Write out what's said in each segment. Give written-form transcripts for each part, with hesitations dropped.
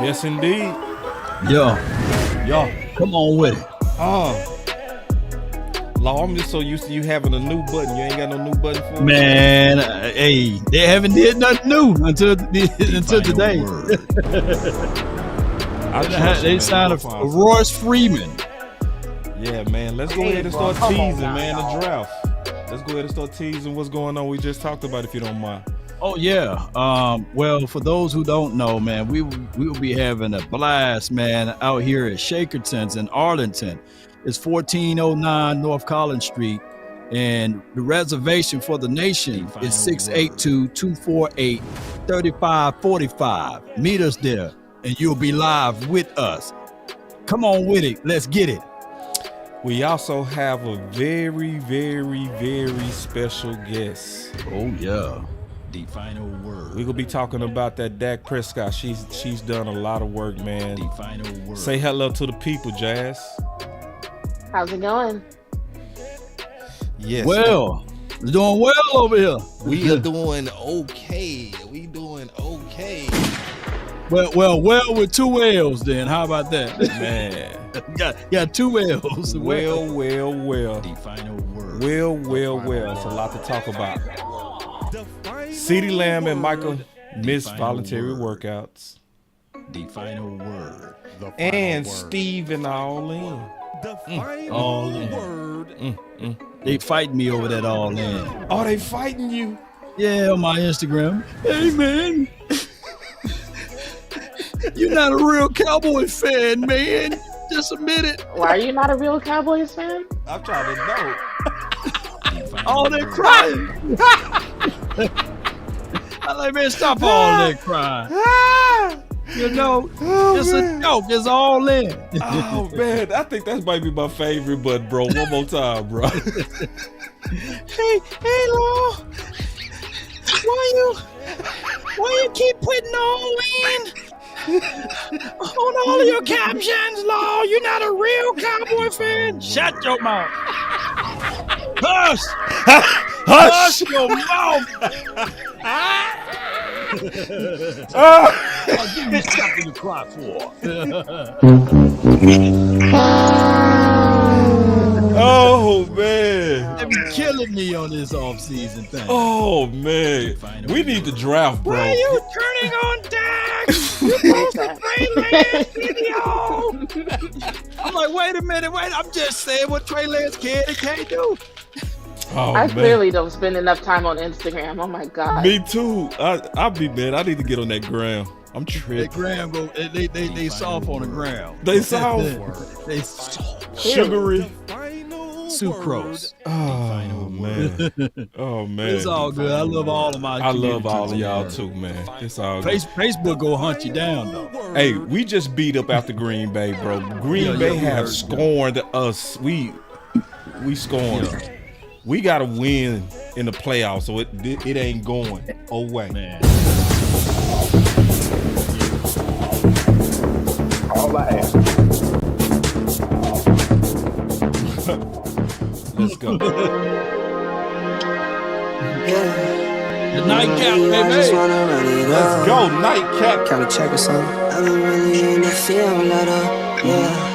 Yes, indeed. Yo, Yo, come on with it. Law, I'm just so used to you having a new button. You ain't got no new button for me. Man, hey, they haven't did nothing new until today. They signed a Royce Freeman. Yeah, man. Let's go ahead and start teasing, man, the draft. Let's go ahead and start teasing what's going on. We just talked about it, if you don't mind. Oh yeah. Well, for those who don't know, man, we will be having a blast, man, out here at Shakerton's in Arlington. It's 1409 North Collins Street, and the reservation for the nation is 682-248-3545. Meet us there, and you'll be live with us. Come on with it. Let's get it. We also have a very, very, very special guest. Oh yeah. The final word. We're gonna be talking about that Dak Prescott. She's done a lot of work, man. The final word. Say hello to the people, Jazz. How's it going? Yes. Well, we're doing well over here. We are doing okay. We doing okay. Well with two L's then. How about that? Man. got two L's. Well. The final word. Well. It's a lot to talk about. CeeDee and Micah missed voluntary workouts. The final word. And Steve and all in. All in. They fight me over that all in. Oh, they fighting you? Yeah, on my Instagram. Hey man. You're not a real Cowboy fan, man. Just admit it. Why are you not a real Cowboys fan? I'm trying to know. All that crying. I like, man, stop all that crying. You know, it's a joke. It's all in. Oh man, I think that might be my favorite, but bro, one more time, bro. Hey, Law. Why you keep putting all in on all of your captions, Law? You're not a real Cowboy fan. Shut your mouth. Hush. Hush your mouth. I'll give you something to cry for. Oh man, They be killing me on this off-season thing. oh man, we need the draft, bro. Why are you turning on Dak? You posted Trey Lance video. I'm like, wait a minute, I'm just saying what Trey Lance can and can't do. Oh, I man. clearly don't spend enough time on Instagram. Oh my god. Me too. I be mad. I need to get on that gram. I'm That tripping. gram go, they soft on the ground. They soft. They soft. Sugary. Sucrose. Oh man. Oh man. It's all good. I love all of my I love community all of y'all together. too, man. It's all good. Facebook go hunt you down though. Hey, we just beat up after Green Bay, bro. Green Bay have scorned us. We scorned. Yeah. We gotta win in the playoffs, so it ain't going away. Man. All I ask. Let's go. The nightcap, baby. Let's go, nightcap. Gotta check or something. I've been really in the field, letter, yeah.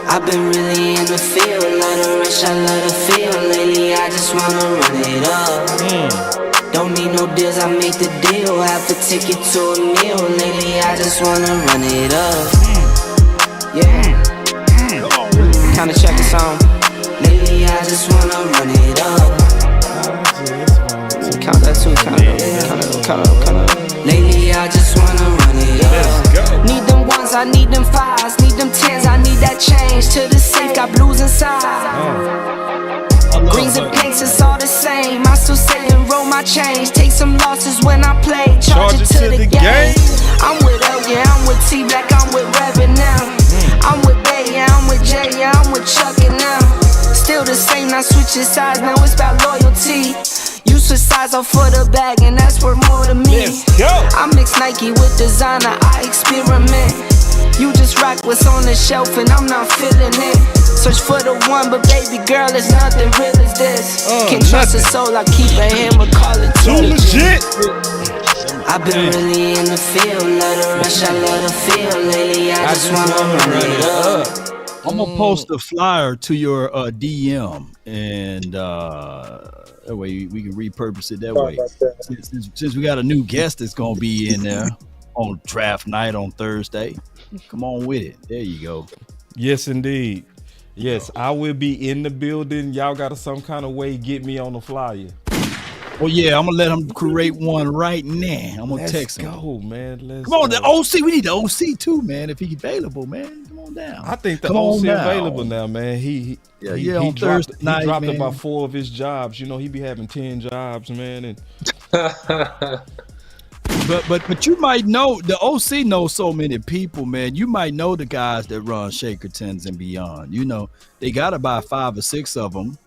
I've been really in the field, let her rich, I let her feel. Lately, I just wanna run it up. Don't need no deals, I make the deal. Have to take it to a meal. Lately, I just wanna run it up. Yeah. Kinda check or something. Lately, I just wanna run it up. Count that too, count up. Lately, I just wanna run it up. Need them ones, I need them fives, need them tens, I need that change. To the safe, got blues inside. Greens and pinks, it's all the same. I still say and roll my change. Take some losses when I play. Charge it to the game. I'm with L, yeah, I'm with T Black, I'm with Reverend now. I'm with Bay, yeah, I'm with Jay, yeah, I'm with Chuck and now. Still the same, not switching sides, now it's about loyalty. You switch sides off for the bag, and that's worth more to me. Let's go. I mix Nike with designer, I experiment. You just rock what's on the shelf and I'm not feeling it. Search for the one, but baby girl, it's nothing real as this. Can't trust a soul, I keep a hammer, call it Too legit. I've been really in the field, love the rush, I love the feel. Lately, I just wanna run it up. I'm gonna post a flyer to your DM, and that way we can repurpose it that way. Since we got a new guest that's gonna be in there on draft night on Thursday, come on with it. There you go. Yes, indeed. Yes, I will be in the building. Y'all got to some kind of way get me on the flyer. Oh yeah, I'm gonna let him create one right now. I'm gonna text him. Let's go, man. Come on, the OC. We need the OC too, man. If he's available, man, come on down. I think the OC available now, man. He on dropped, Thursday night, he dropped man. about 4 of his jobs. You know, he be having 10 jobs, man. And But you might know the OC knows so many people, man. You might know the guys that run Shakertons and beyond. You know, they got about 5 or 6 of them.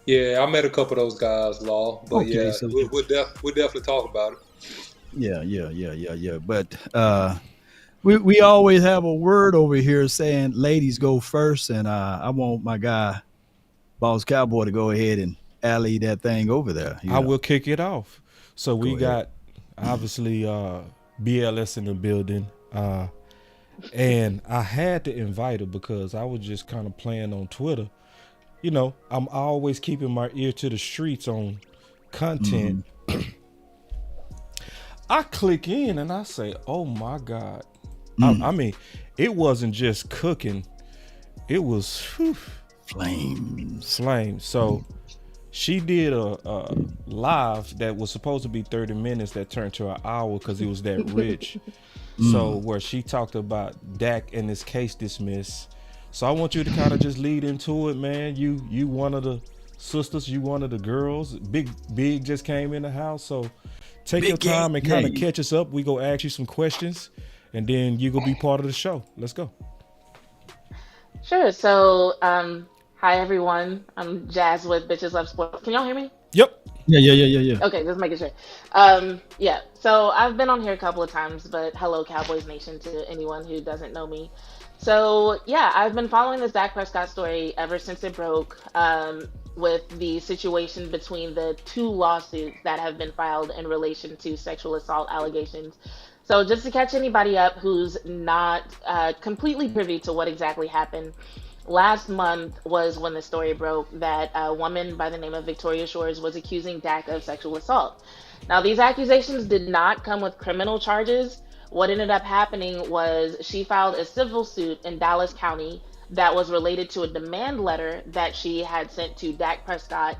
Yeah, I met a couple of those guys, Law. But Okay, yeah, so- we'll definitely talk about it. Yeah. But we always have a word over here saying ladies go first, and I want my guy, Boss Cowboy, to go ahead and alley that thing over there. I will kick it off. So we Go got obviously BLS in the building, and I had to invite her because I was just kind of playing on Twitter. You know, I'm always keeping my ear to the streets on content. I click in and I say, oh my God. I mean, it wasn't just cooking. It was flames. So she did a live that was supposed to be 30 minutes that turned to an hour because it was that rich. So where she talked about Dak and his case dismissed. So I want you to kind of just lead into it, man. You one of the sisters, you one of the girls. Big just came in the house. So take your time and kind of catch us up. We go ask you some questions and then you gonna be part of the show. Let's go. Sure. So, hi everyone. I'm Jazz with Bitches Love Sports. Can y'all hear me? Yep. Yeah. Okay, just making sure. Yeah. So I've been on here a couple of times, but hello, Cowboys Nation, to anyone who doesn't know me. So yeah, I've been following this Dak Prescott story ever since it broke, with the situation between the 2 lawsuits that have been filed in relation to sexual assault allegations. So just to catch anybody up who's not completely privy to what exactly happened, last month was when the story broke that a woman by the name of Victoria Shores was accusing Dak of sexual assault. Now, these accusations did not come with criminal charges. What ended up happening was she filed a civil suit in Dallas County that was related to a demand letter that she had sent to Dak Prescott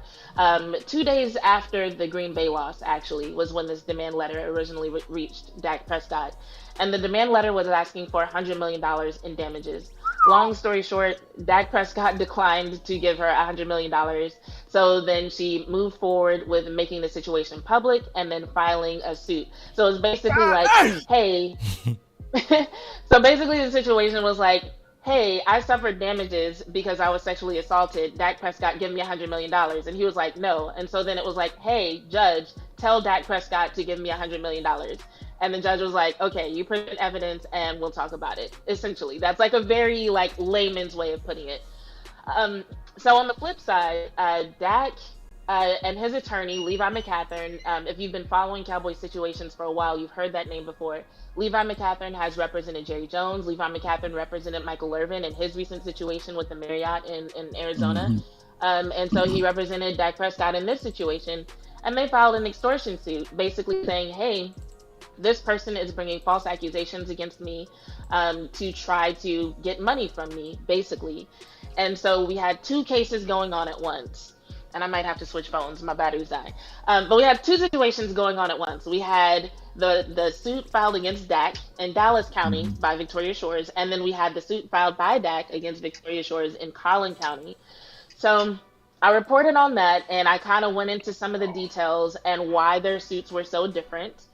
2 days after the Green Bay loss, actually, was when this demand letter originally reached Dak Prescott. And the demand letter was asking for $100 million in damages. Long story short, Dak Prescott declined to give her $100 million. So then she moved forward with making the situation public and then filing a suit. So it's basically like, hey, so basically the situation was like, hey, I suffered damages because I was sexually assaulted. Dak Prescott, give me $100 million. And he was like, no. And so then it was like, hey, judge, tell Dak Prescott to give me $100 million. And the judge was like, okay, you present evidence and we'll talk about it. Essentially, that's like a very like layman's way of putting it. So on the flip side, Dak and his attorney, Levi McCathern, if you've been following Cowboys situations for a while, you've heard that name before. Levi McCathern has represented Jerry Jones. Levi McCathern represented Michael Irvin in his recent situation with the Marriott in Arizona. And so he represented Dak Prescott in this situation. And they filed an extortion suit, basically saying, hey, this person is bringing false accusations against me to try to get money from me, basically. And so we had 2 cases going on at once. And I might have to switch phones. My battery's dying. But we had 2 situations going on at once. We had the suit filed against Dak in Dallas County by Victoria Shores. And then we had the suit filed by Dak against Victoria Shores in Collin County. So I reported on that, and I kind of went into some of the details and why their suits were so different.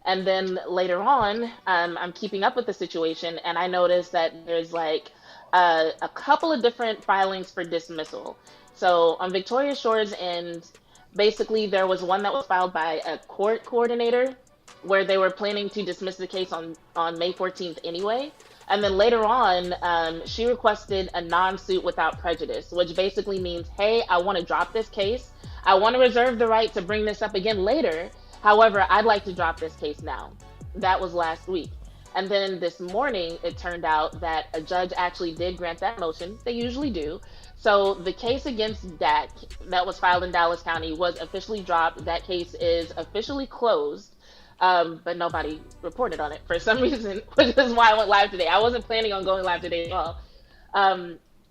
And then later on, I'm keeping up with the situation, and I noticed that there's like a couple of different filings for dismissal. So on Victoria Shores end, basically there was one that was filed by a court coordinator where they were planning to dismiss the case on May 14th anyway. And then later on, she requested a non-suit without prejudice, which basically means, hey, I want to drop this case. I want to reserve the right to bring this up again later. However, I'd like to drop this case now. That was last week. And then this morning, it turned out that a judge actually did grant that motion. They usually do. So the case against Dak that was filed in Dallas County was officially dropped. That case is officially closed. But nobody reported on it for some reason, which is why I went live today. I wasn't planning on going live today at all.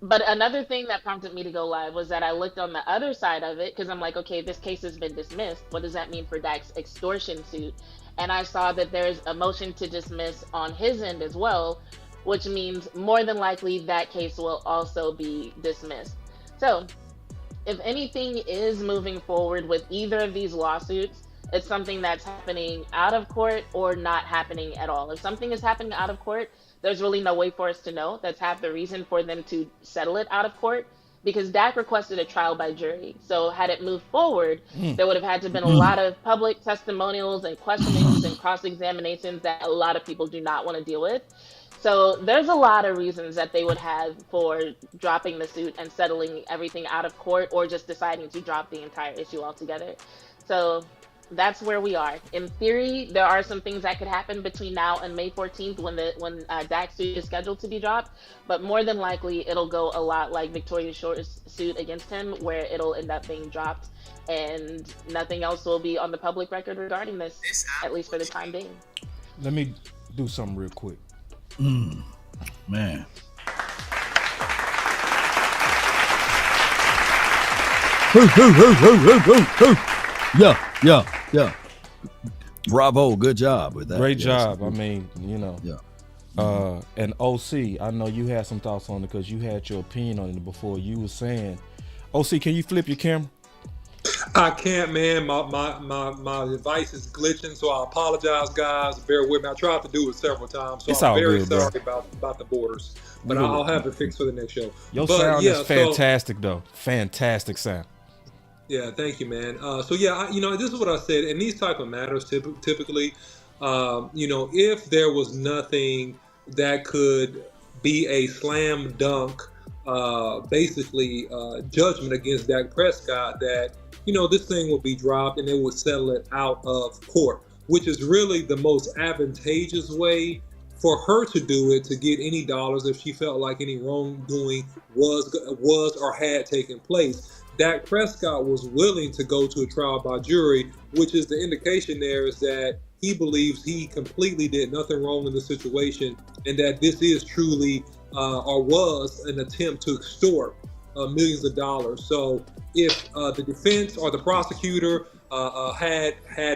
But another thing that prompted me to go live was that I looked on the other side of it because I'm like, okay, this case has been dismissed. What does that mean for Dak's extortion suit? And I saw that there's a motion to dismiss on his end as well, which means more than likely that case will also be dismissed. So if anything is moving forward with either of these lawsuits, it's something that's happening out of court or not happening at all. If something is happening out of court, there's really no way for us to know. That's half the reason for them to settle it out of court, because Dak requested a trial by jury. So had it moved forward, there would have had to have been a lot of public testimonials and questionings and cross-examinations that a lot of people do not want to deal with. So there's a lot of reasons that they would have for dropping the suit and settling everything out of court, or just deciding to drop the entire issue altogether. So that's where we are. In theory, there are some things that could happen between now and May 14th when Dak's suit is scheduled to be dropped, but more than likely it'll go a lot like Victoria Short's suit against him, where it'll end up being dropped and nothing else will be on the public record regarding this, at least for the time being. Let me do something real quick. Man. Yeah. Bravo, good job with that. Great job. I mean, Yeah. And OC, I know you had some thoughts on it because you had your opinion on it before. You were saying, OC, can you flip your camera? I can't, man. My device is glitching, so I apologize, guys. Bear with me. I tried to do it several times, so It's I'm all very good, bro. sorry about the borders. But I'll have it fixed for the next show. Your sound is fantastic, though. Fantastic sound. Yeah, thank you, man. This is what I said. In these type of matters, typically, if there was nothing that could be a slam dunk, judgment against Dak Prescott, that this thing will be dropped and they would settle it out of court, which is really the most advantageous way for her to do it, to get any dollars if she felt like any wrongdoing was or had taken place. Dak Prescott was willing to go to a trial by jury, which is the indication there is that he believes he completely did nothing wrong in the situation, and that this is truly or was an attempt to extort millions of dollars. So if the defense or the prosecutor had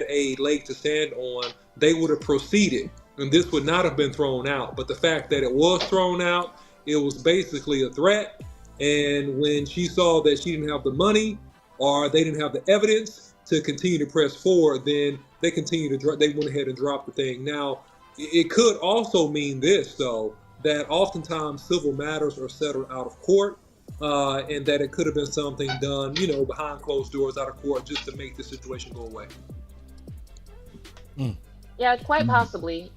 a leg to stand on, they would have proceeded, and this would not have been thrown out. But the fact that it was thrown out, it was basically a threat. And when she saw that she didn't have the money, or they didn't have the evidence to continue to press forward, then they went ahead and dropped the thing. Now, it could also mean this, though, that oftentimes civil matters are settled out of court, and that it could have been something done, behind closed doors out of court, just to make the situation go away. Yeah, quite possibly.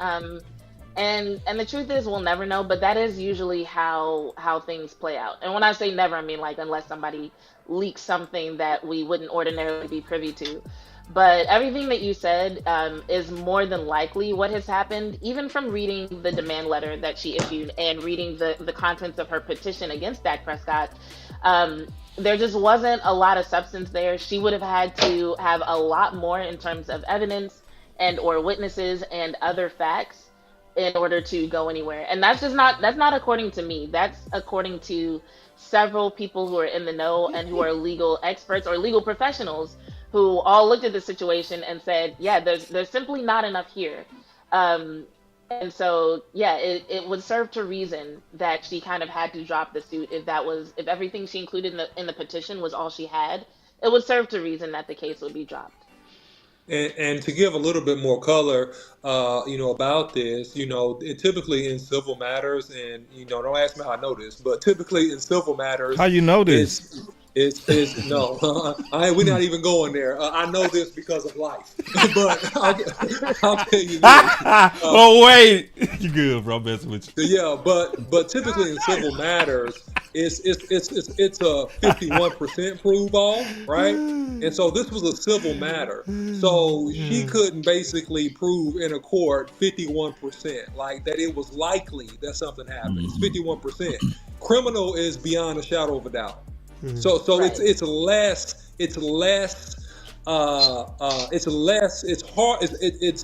And the truth is, we'll never know, but that is usually how things play out. And when I say never, I mean like unless somebody leaks something that we wouldn't ordinarily be privy to. But everything that you said is more than likely what has happened, even from reading the demand letter that she issued and reading the contents of her petition against Dak Prescott. There just wasn't a lot of substance there. She would have had to have a lot more in terms of evidence and or witnesses and other facts in order to go anywhere. And that's not according to me. That's according to several people who are in the know and who are legal experts or legal professionals, who all looked at the situation and said, yeah, there's simply not enough here. And so, yeah, it would serve to reason that she kind of had to drop the suit if everything she included in the petition was all she had. It would serve to reason that the case would be dropped. And to give a little bit more color, about this, it typically in civil matters, and don't ask me how I know this, but typically in civil matters, how you know this? It's no, we're not even going there. I know this because of life, but I'll tell you this. Oh wait, you good, bro? I'm messing with you. Yeah, but typically in civil matters, it's a 51% prove all, right? And so this was a civil matter, so she couldn't basically prove in a court 51%, like that it was likely that something happened. It's 51%. Criminal is beyond a shadow of a doubt. So Right. it's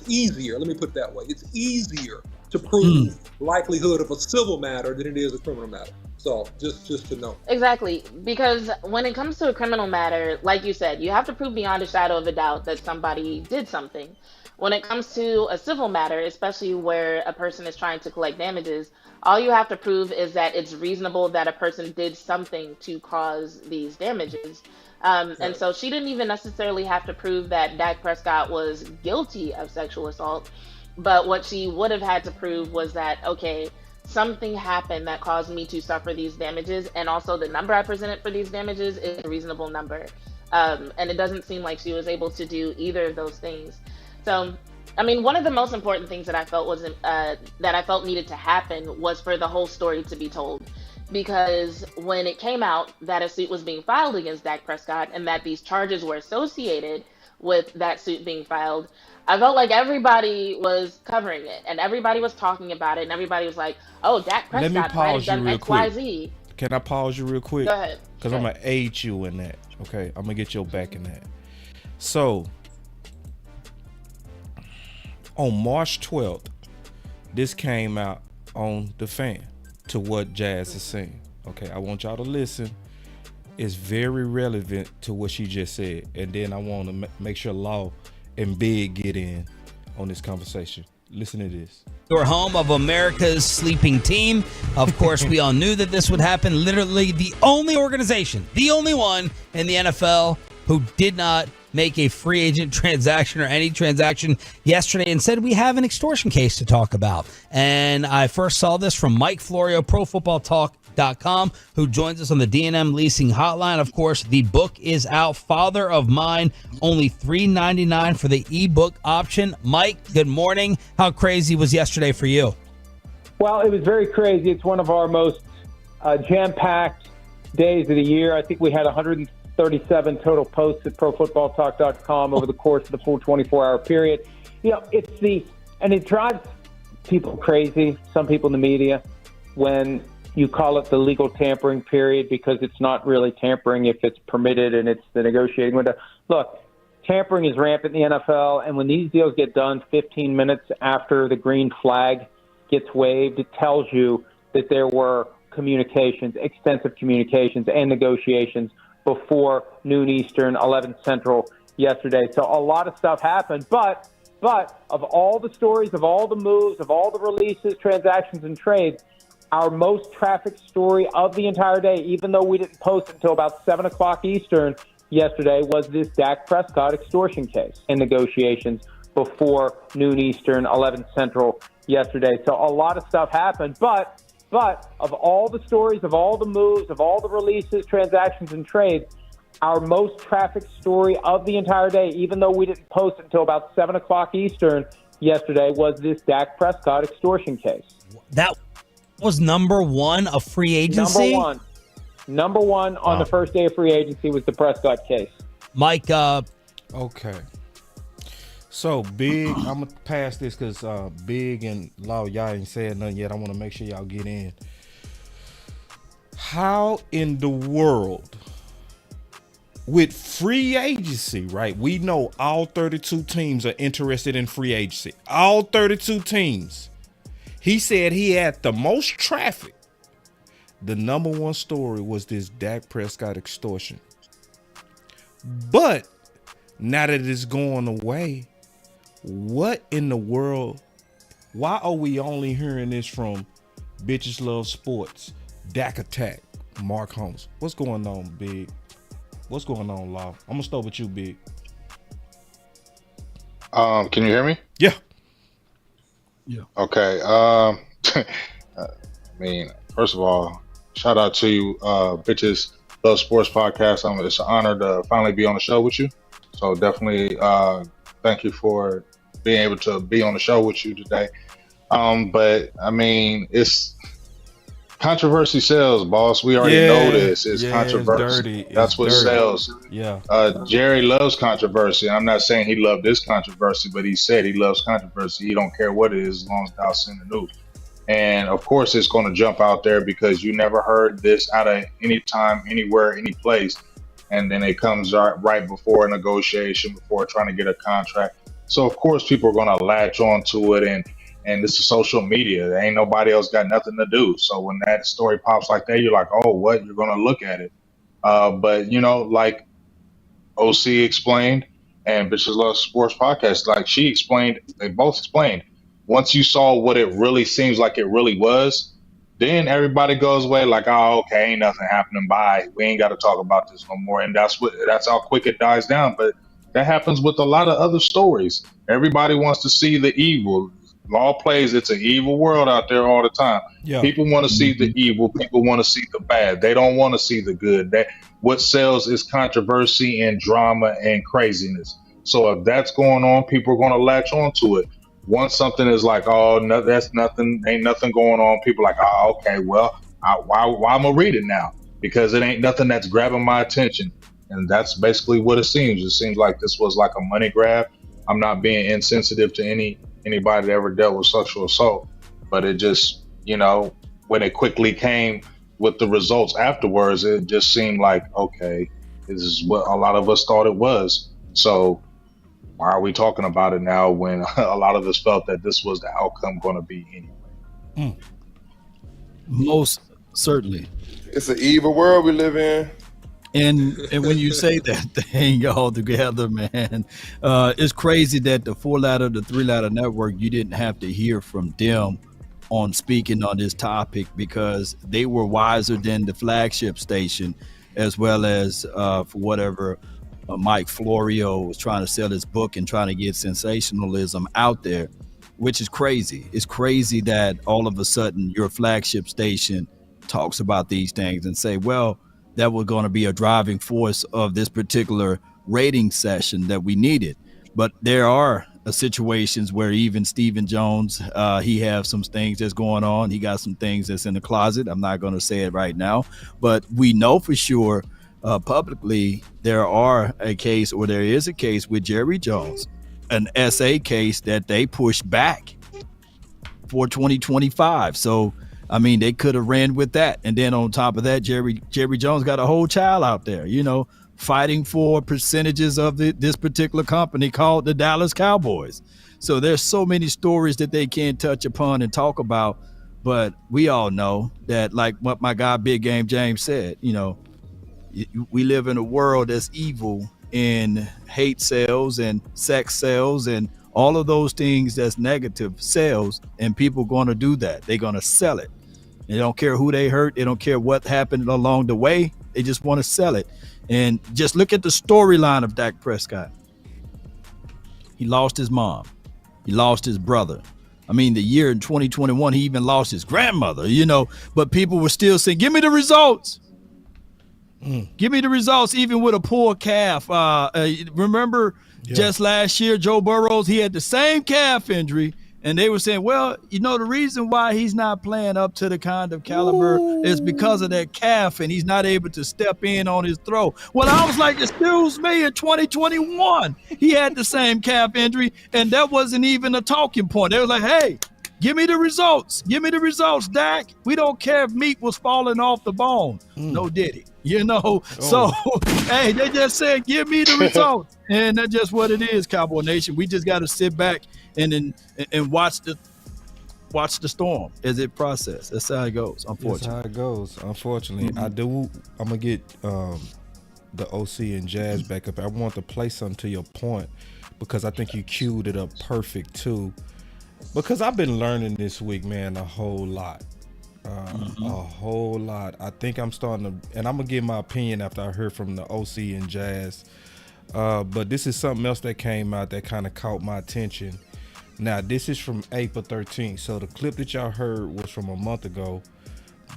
easier. Let me put it that way. It's easier to prove likelihood of a civil matter than it is a criminal matter. So just to know. Exactly, because when it comes to a criminal matter, like you said, you have to prove beyond a shadow of a doubt that somebody did something. When it comes to a civil matter, especially where a person is trying to collect damages, all you have to prove is that it's reasonable that a person did something to cause these damages. And so she didn't even necessarily have to prove that Dak Prescott was guilty of sexual assault, but what she would have had to prove was that, okay, something happened that caused me to suffer these damages, and also the number I presented for these damages is a reasonable number. And it doesn't seem like she was able to do either of those things. So, I mean, one of the most important things that I felt was that I felt needed to happen was for the whole story to be told. Because when it came out that a suit was being filed against Dak Prescott and that these charges were associated with that suit being filed, I felt like everybody was covering it and everybody was talking about it and everybody was like, "Oh, Dak Let me Prescott might have pause you done real X, Y, quick. Z." Can I pause you real quick? Go ahead. Because I'm gonna aid you in that. Okay, I'm gonna get your back in that. So on March 12th, this came out on The Fan to what Jazz is saying. Okay, I want y'all to listen. It's very relevant to what she just said. And then I want to make sure Law and Big get in on this conversation. Listen to this. Your home of America's sleeping team. Of course, we all knew that this would happen. Literally the only organization, the only one in the NFL who did not make a free agent transaction or any transaction yesterday and said we have an extortion case to talk about. And I first saw this from Mike Florio, ProFootballTalk.com, who joins us on the D&M Leasing Hotline. Of course, the book is out, Father of Mine, only $3.99 for the ebook option. Mike, good morning. How crazy was yesterday for you? Well, it was very crazy. It's one of our most jam-packed days of the year. I think we had 137 total posts at ProFootballTalk.com over the course of the full 24-hour period. You know, it drives people crazy, some people in the media, when you call it the legal tampering period, because it's not really tampering if it's permitted and it's the negotiating window. Look, tampering is rampant in the NFL, and when these deals get done 15 minutes after the green flag gets waved, it tells you that there were communications, extensive communications and negotiations before noon Eastern, 11 Central yesterday. So a lot of stuff happened, but of all the stories, of all the moves, of all the releases, transactions, and trades, our most trafficked story of the entire day, even though we didn't post it until about 7 o'clock Eastern yesterday, was this Dak Prescott extortion case and negotiations before noon Eastern, 11 Central yesterday. So a lot of stuff happened, but of all the stories, of all the moves, of all the releases, transactions, and trades, our most trafficked story of the entire day, even though we didn't post it until about 7 o'clock Eastern yesterday, was this Dak Prescott extortion case. That was number one of free agency? Number one on the first day of free agency was the Prescott case. Mike, Okay. So, Big, I'm going to pass this because Big and Law, y'all ain't said nothing yet. I want to make sure y'all get in. How in the world, with free agency, right? We know all 32 teams are interested in free agency. All 32 teams. He said he had the most traffic. The number one story was this Dak Prescott extortion. But now that it's going away, what in the world? Why are we only hearing this from Bitches Love Sports, Dak Attack, Mark Holmes? What's going on, Big? What's going on, Law? I'm gonna start with you, Big. Can you hear me? Yeah. Yeah. Okay. I mean, first of all, shout out to you, Bitches Love Sports Podcast. It's an honor to finally be on the show with you. So definitely thank you for being able to be on the show with you today. But I mean, it's controversy sells, boss. We already know this. It's controversy. It's dirty. That's what sells. Yeah. Jerry loves controversy. I'm not saying he loved this controversy, but he said he loves controversy. He don't care what it is as long as it's in the news. And of course, it's going to jump out there because you never heard this out of any time, anywhere, any place. And then it comes right before a negotiation, before trying to get a contract. So of course, people are going to latch on to it, and this is social media. There ain't nobody else got nothing to do. So when that story pops like that, you're like, oh, what? You're going to look at it. But, like OC explained and Bitches Love Sports Podcast, like she explained, they both explained, once you saw what it really seems like it really was, then everybody goes away like, oh, okay, ain't nothing happening. Bye. We ain't got to talk about this no more. And that's how quick it dies down. But that happens with a lot of other stories. Everybody wants to see the evil. Law plays, it's an evil world out there all the time. Yeah. People want to see the evil. People want to see the bad. They don't want to see the good. What sells is controversy and drama and craziness. So if that's going on, people are going to latch on to it. Once something is like, oh, no, that's nothing, ain't nothing going on, people are like, oh, okay, well, why I'm going to read it now? Because it ain't nothing that's grabbing my attention. And that's basically what it seems. It seems like this was like a money grab. I'm not being insensitive to anybody that ever dealt with sexual assault, but it just, when it quickly came with the results afterwards, it just seemed like, okay, this is what a lot of us thought it was. So why are we talking about it now when a lot of us felt that this was the outcome going to be anyway? Most certainly. It's an evil world we live in. And when you say that thing all together, man, it's crazy that the 3-letter network, you didn't have to hear from them on speaking on this topic because they were wiser than the flagship station, as well as for whatever Mike Florio was trying to sell his book and trying to get sensationalism out there, which is crazy. It's crazy that all of a sudden your flagship station talks about these things and say, well, that was going to be a driving force of this particular rating session that we needed. But there are situations where even Stephen Jones, he has some things that's going on. He got some things that's in the closet. I'm not going to say it right now, but we know for sure publicly there is a case with Jerry Jones, an SA case that they pushed back for 2025. So I mean, they could have ran with that. And then on top of that, Jerry Jones got a whole child out there, fighting for percentages of this particular company called the Dallas Cowboys. So there's so many stories that they can't touch upon and talk about. But we all know that, like what my guy Big Game James said, we live in a world that's evil in hate sales and sex sales and all of those things that's negative sales, and people going to do that. They're going to sell it. They don't care who they hurt. They don't care what happened along the way. They just want to sell it. And just look at the storyline of Dak Prescott. He lost his mom. He lost his brother. I mean, the year in 2021, he even lost his grandmother, but people were still saying, give me the results. Give me the results, even with a poor calf. Remember just last year, Joe Burrows, he had the same calf injury. And they were saying, well, the reason why he's not playing up to the kind of caliber is because of that calf and he's not able to step in on his throw. Well, I was like, excuse me, in 2021, he had the same calf injury, and that wasn't even a talking point. They were like, hey, give me the results. Give me the results, Dak. We don't care if meat was falling off the bone. No diddy. So, hey, they just said, give me the results. And that's just what it is, Cowboy Nation. We just got to sit back and watch the storm as it processes. That's how it goes, unfortunately. I'm going to get the OC and Jazz back up. I want to play something to your point because I think you queued it up perfect, too. Because I've been learning this week, man, a whole lot. A whole lot. I think I'm starting to, and I'm gonna give my opinion after I heard from the OC and Jazz. But this is something else that came out that kind of caught my attention. Now, this is from April 13th. So the clip that y'all heard was from a month ago.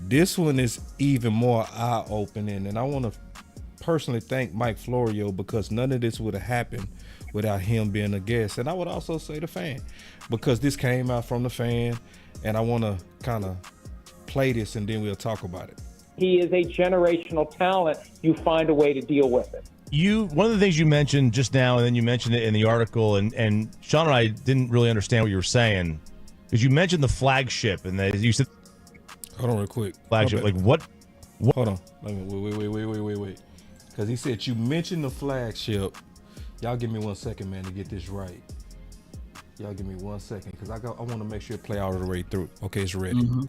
This one is even more eye-opening, and I want to personally thank Mike Florio because none of this would have happened without him being a guest. And I would also say the fan, because this came out from the fan, and I want to kind of play this and then we'll talk about it. He is a generational talent. You find a way to deal with it. One of the things you mentioned just now, and then you mentioned it in the article, and Sean and I didn't really understand what you were saying, because you mentioned the flagship, and you said, hold on real quick. Flagship, like what? Hold on. Wait. Because he said you mentioned the flagship. Y'all give me 1 second, man, to get this right. Y'all give me 1 second, because I want to make sure it play all the way through. Okay, it's ready. Mm-hmm.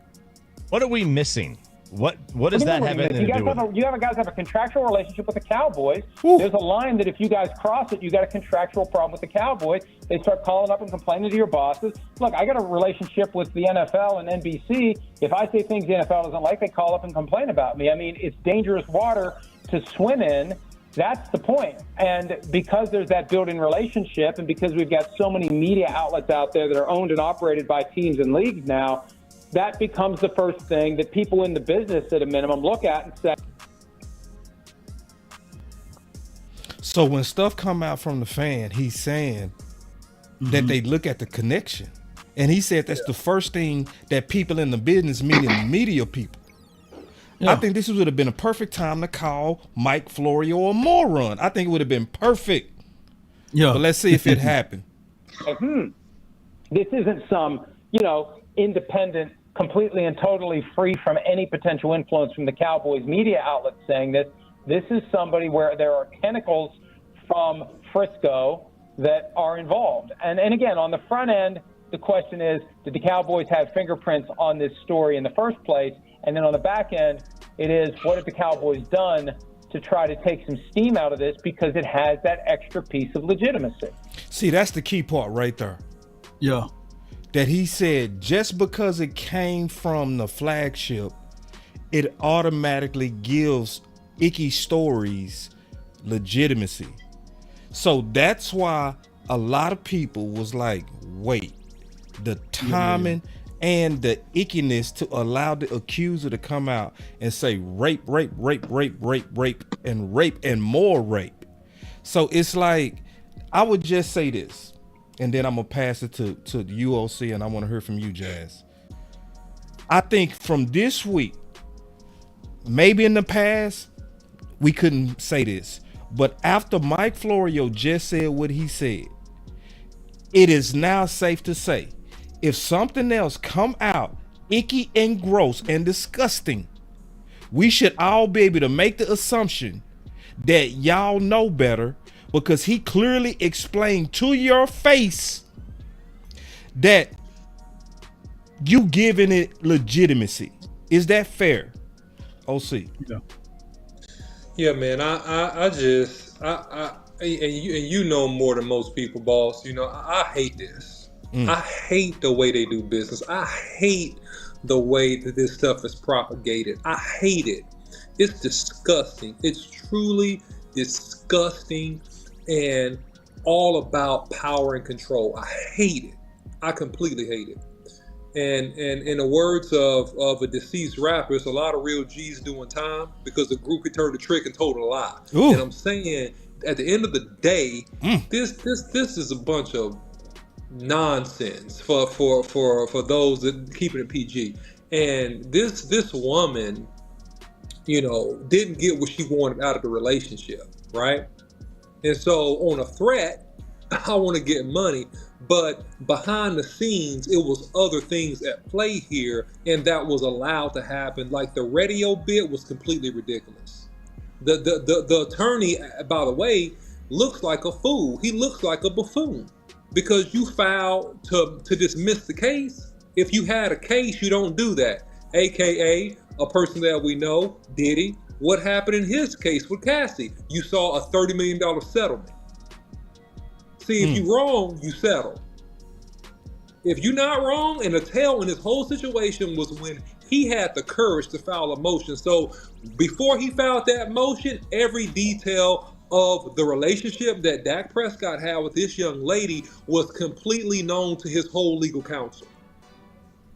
What are we missing? What does that have anything to do with it? You guys have a contractual relationship with the Cowboys. Woo. There's a line that if you guys cross it, you got a contractual problem with the Cowboys. They start calling up and complaining to your bosses. Look, I got a relationship with the NFL and NBC. If I say things the NFL doesn't like, they call up and complain about me. I mean, it's dangerous water to swim in. That's the point. And because there's that built-in relationship, and because we've got so many media outlets out there that are owned and operated by teams and leagues now, that becomes the first thing that people in the business at a minimum look at and say. So when stuff come out from the fan, he's saying that they look at the connection. And he said that's the first thing that people in the business, meaning media people. Yeah. I think this would have been a perfect time to call Mike Florio a moron. I think it would have been perfect. Yeah. But let's see if it happened. This isn't some, independent, completely and totally free from any potential influence from the Cowboys media outlets saying this. This is somebody where there are tentacles from Frisco that are involved. And again, on the front end, the question is, did the Cowboys have fingerprints on this story in the first place? And then on the back end, it is, what have the Cowboys done to try to take some steam out of this, because it has that extra piece of legitimacy? See, that's the key part right there. Yeah. That he said just because it came from the flagship, it automatically gives icky stories legitimacy. So that's why a lot of people was like, wait, the timing and the ickiness to allow the accuser to come out and say rape, and more rape. So it's like, I would just say this, and then I'm gonna pass it to the UOC, and I want to hear from you, Jazz. I think from this week, maybe in the past, we couldn't say this, but after Mike Florio just said what he said, it is now safe to say, if something else come out icky and gross and disgusting, we should all be able to make the assumption that y'all know better, because he clearly explained to your face that you giving it legitimacy. Is that fair, OC? Yeah, man. I just you know more than most people, boss. I hate this. I hate the way they do business. I hate the way that this stuff is propagated. I hate it. It's disgusting. It's truly disgusting and all about power and control. I hate it. I completely hate it. And in the words of a deceased rapper, it's a lot of real G's doing time, because the group could turn the trick and told a lie. Ooh. And I'm saying, at the end of the day, this is a bunch of nonsense for those that keep it PG. And this woman, didn't get what she wanted out of the relationship, right? And so on a threat, I want to get money, but behind the scenes, it was other things at play here, and that was allowed to happen. Like the radio bit was completely ridiculous. The attorney, by the way, looks like a fool. He looks like a buffoon, because you filed to dismiss the case. If you had a case, you don't do that. AKA a person that we know, Diddy. What happened in his case with Cassie? You saw a $30 million settlement. See, if you're wrong, you settle. If you're not wrong, and the tell in this whole situation was when he had the courage to file a motion. So before he filed that motion, every detail of the relationship that Dak Prescott had with this young lady was completely known to his whole legal counsel.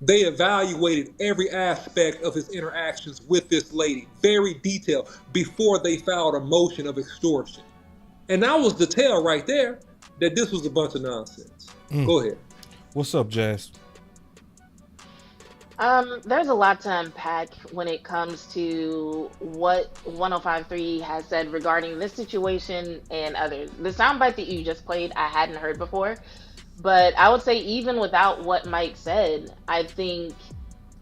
They evaluated every aspect of his interactions with this lady, very detailed, before they filed a motion of extortion. And that was the tell right there that this was a bunch of nonsense. Go ahead. What's up, Jazz? There's a lot to unpack when it comes to what 105.3 has said regarding this situation and others. The soundbite that you just played, I hadn't heard before, but I would say even without what Mike said, I think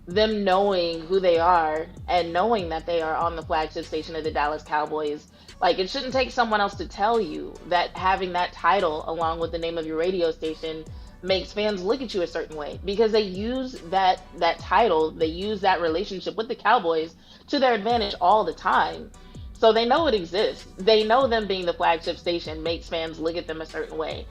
them knowing who they are and knowing that they are on the flagship station of the Dallas Cowboys, like it shouldn't take someone else to tell you that having that title along with the name of your radio station makes fans look at you a certain way, because they use that title, they use that relationship with the Cowboys to their advantage all the time. So they know it exists. They know them being the flagship station makes fans look at them a certain way.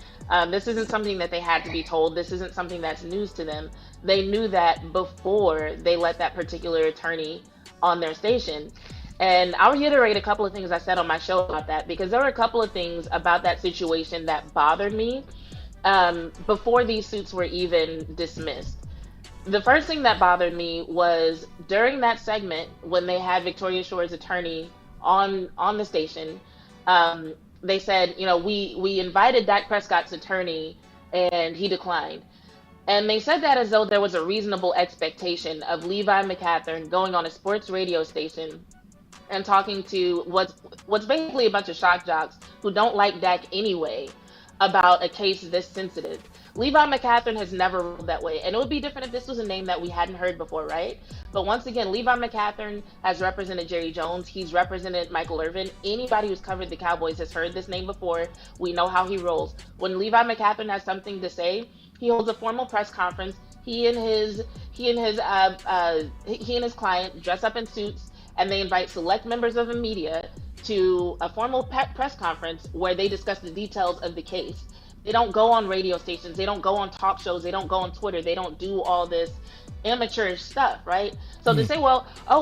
This isn't something that they had to be told. This isn't something that's news to them. They knew that before they let that particular attorney on their station. And I'll reiterate a couple of things I said on my show about that, because there were a couple of things about that situation that bothered me before these suits were even dismissed. The first thing that bothered me was during that segment when they had Victoria Shore's attorney on the station, they said, we invited Dak Prescott's attorney and he declined. And they said that as though there was a reasonable expectation of Levi McCathern going on a sports radio station and talking to what's basically a bunch of shock jocks who don't like Dak anyway about a case this sensitive. Levi McCathern has never ruled that way. And it would be different if this was a name that we hadn't heard before, right? But once again, Levi McCathern has represented Jerry Jones. He's represented Michael Irvin. Anybody who's covered the Cowboys has heard this name before. We know how he rolls. When Levi McCathern has something to say, he holds a formal press conference. He and his client dress up in suits, and they invite select members of the media to a formal press conference where they discuss the details of the case. They don't go on radio stations. They don't go on talk shows. They don't go on Twitter. They don't do all this amateur stuff, right? So to say,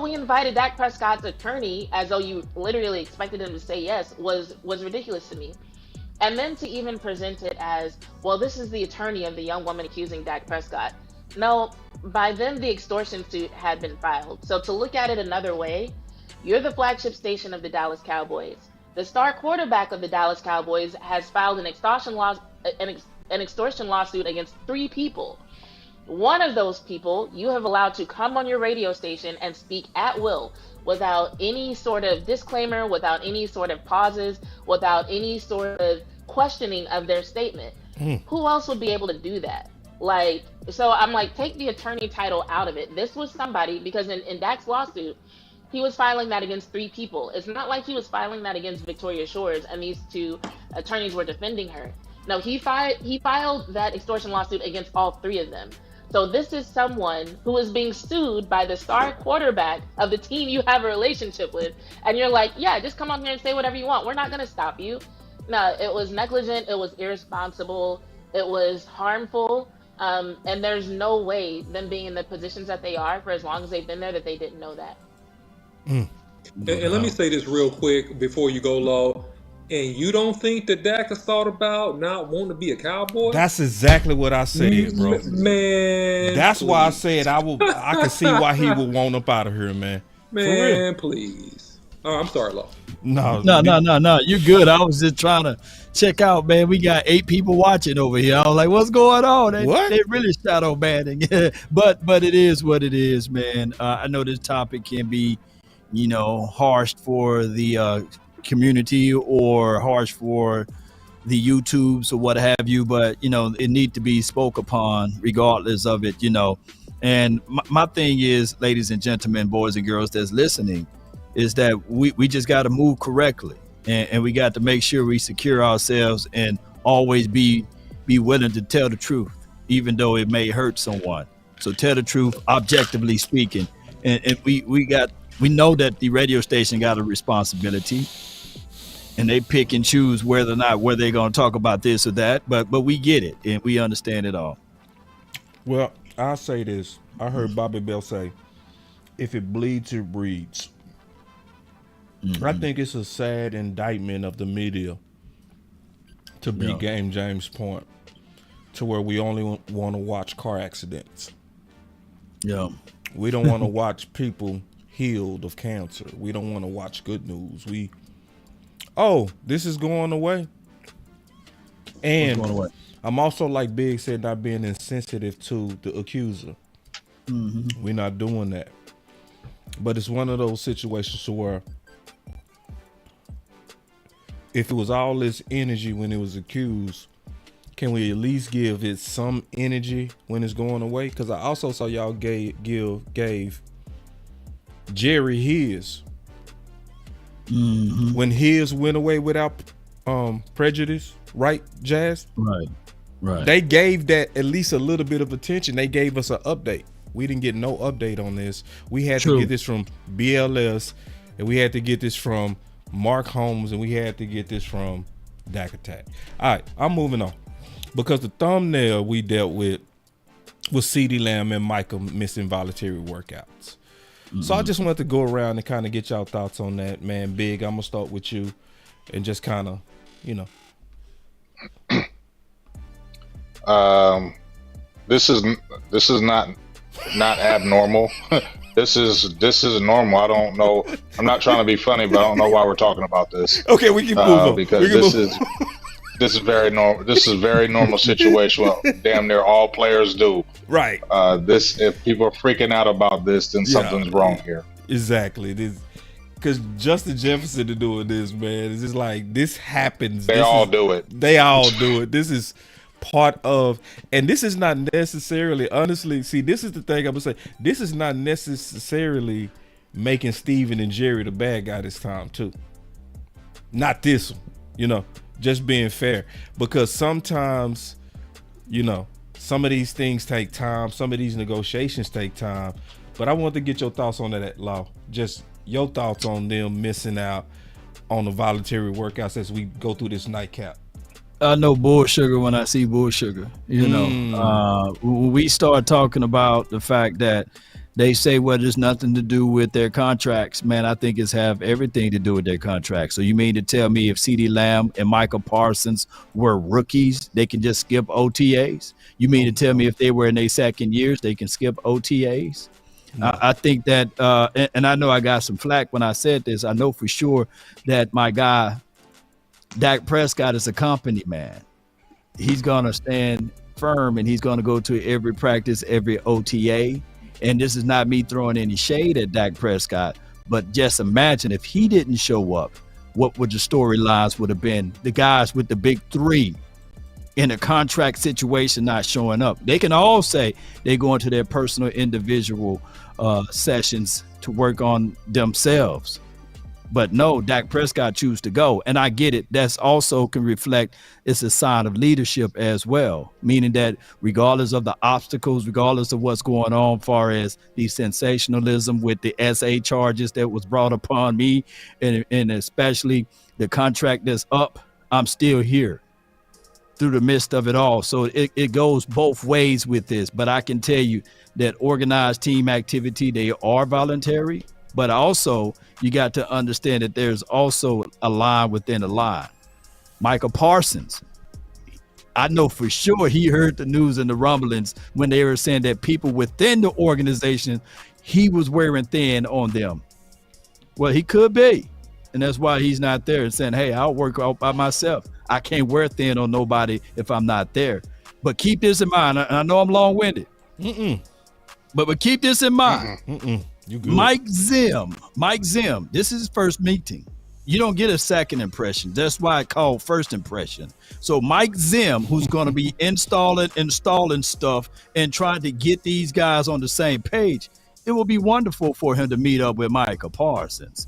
we invited Dak Prescott's attorney as though you literally expected him to say yes was ridiculous to me. And then to even present it as, well, this is the attorney of the young woman accusing Dak Prescott. No, by then the extortion suit had been filed. So to look at it another way, you're the flagship station of the Dallas Cowboys. The star quarterback of the Dallas Cowboys has filed an extortion lawsuit against 3 people. One of those people you have allowed to come on your radio station and speak at will without any sort of disclaimer, without any sort of pauses, without any sort of questioning of their statement. Who else would be able to do that? So I'm like, take the attorney title out of it. This was somebody, because in Dak's lawsuit, he was filing that against 3 people. It's not like he was filing that against Victoria Shores and these 2 attorneys were defending her. No, he filed that extortion lawsuit against all 3 of them. So this is someone who is being sued by the star quarterback of the team you have a relationship with. And you're like, yeah, just come on here and say whatever you want. We're not going to stop you. No, it was negligent. It was irresponsible. It was harmful. And there's no way them being in the positions that they are for as long as they've been there that they didn't know that. And let me say this real quick before you go, Law. And you don't think that Dak has thought about not wanting to be a Cowboy? That's exactly what I said, bro. Man, that's please. Why I said I can see why he would want up out of here, man. Man, please. Oh, I'm sorry, Law. No. You're good. I was just trying to check out, man. We got 8 people watching over here. I was like, what's going on? They really shadow banning. but it is what it is, man. I know this topic can be, harsh for the community or harsh for the YouTubes or what have you, but it need to be spoke upon regardless of it, And my thing is, ladies and gentlemen, boys and girls that's listening, is that we just got to move correctly, and we got to make sure we secure ourselves and always be willing to tell the truth, even though it may hurt someone. So tell the truth, objectively speaking, and we know that the radio station got a responsibility. And they pick and choose whether they're going to talk about this or that, but we get it and we understand it all. Well, I'll say this. I heard Bobby Bell say, if it bleeds, it breeds. I think it's a sad indictment of the media to be James' point, to where we only want to watch car accidents. Yeah. We don't want to watch people healed of cancer. We don't want to watch good news. This is going away. And going away? I'm also, like Big said, not being insensitive to the accuser. Mm-hmm. We're not doing that. But it's one of those situations where if it was all this energy when it was accused, can we at least give it some energy when it's going away? Because I also saw y'all gave Jerry his. Mm-hmm. When his went away without prejudice, right, Jazz? Right. They gave that at least a little bit of attention. They gave us an update. We didn't get no update on this. We had to get this from BLS, and we had to get this from Mark Holmes, and we had to get this from Dak Attack. All right, I'm moving on. Because the thumbnail we dealt with was CeeDee Lamb and Micah missing voluntary workouts. Mm-hmm. So I just wanted to go around and kind of get y'all thoughts on that, man. Big, I'm going to start with you and just kind of, This is not abnormal. This is normal. I don't know. I'm not trying to be funny, but I don't know why we're talking about this. Okay, we can move on. Because this is very normal. This is a very normal situation. Well, damn near all players do. Right. If people are freaking out about this, then something's wrong here. Exactly. Because Justin Jefferson is doing this, man. It's just like this happens. They all do it. They all do it. This is part of, and this is not necessarily, honestly, see, this is the thing I'm gonna say. This is not necessarily making Steven and Jerry the bad guy this time, too. Not this one, just being fair. Because sometimes, some of these things take time, some of these negotiations take time. But I want to get your thoughts on that, Law. Just your thoughts on them missing out on the voluntary workouts as we go through this nightcap. I know bull sugar when I see bull sugar. When we start talking about the fact that they say, well, there's nothing to do with their contracts, man, I think it's have everything to do with their contracts. So you mean to tell me if CeeDee Lamb and Micah Parsons were rookies, they can just skip OTAs? You mean to tell me if they were in their second years, they can skip OTAs? No. I think that, and I know I got some flack when I said this. I know for sure that my guy, Dak Prescott, is a company man. He's going to stand firm and he's going to go to every practice, every OTA. And this is not me throwing any shade at Dak Prescott, but just imagine if he didn't show up, what would the storylines would have been? The guys with the big three in a contract situation not showing up. They can all say they go into their personal individual sessions to work on themselves. But no, Dak Prescott choose to go. And I get it. That's also can reflect, it's a sign of leadership as well. Meaning that regardless of the obstacles, regardless of what's going on, far as the sensationalism with the SA charges that was brought upon me, and especially the contract that's up, I'm still here through the midst of it all. So it goes both ways with this. But I can tell you that organized team activity, they are voluntary. But also, you got to understand that there's also a line within a line. Michael Parsons, I know for sure he heard the news and the rumblings when they were saying that people within the organization, he was wearing thin on them. Well, he could be. And that's why he's not there and saying, hey, I'll work out by myself. I can't wear thin on nobody if I'm not there. But keep this in mind. I know I'm long-winded. But keep this in mind. You good. Mike Zim, this is his first meeting. You don't get a second impression. That's why I call first impression. So Mike Zim, who's going to be installing stuff and trying to get these guys on the same page, it will be wonderful for him to meet up with Micah Parsons.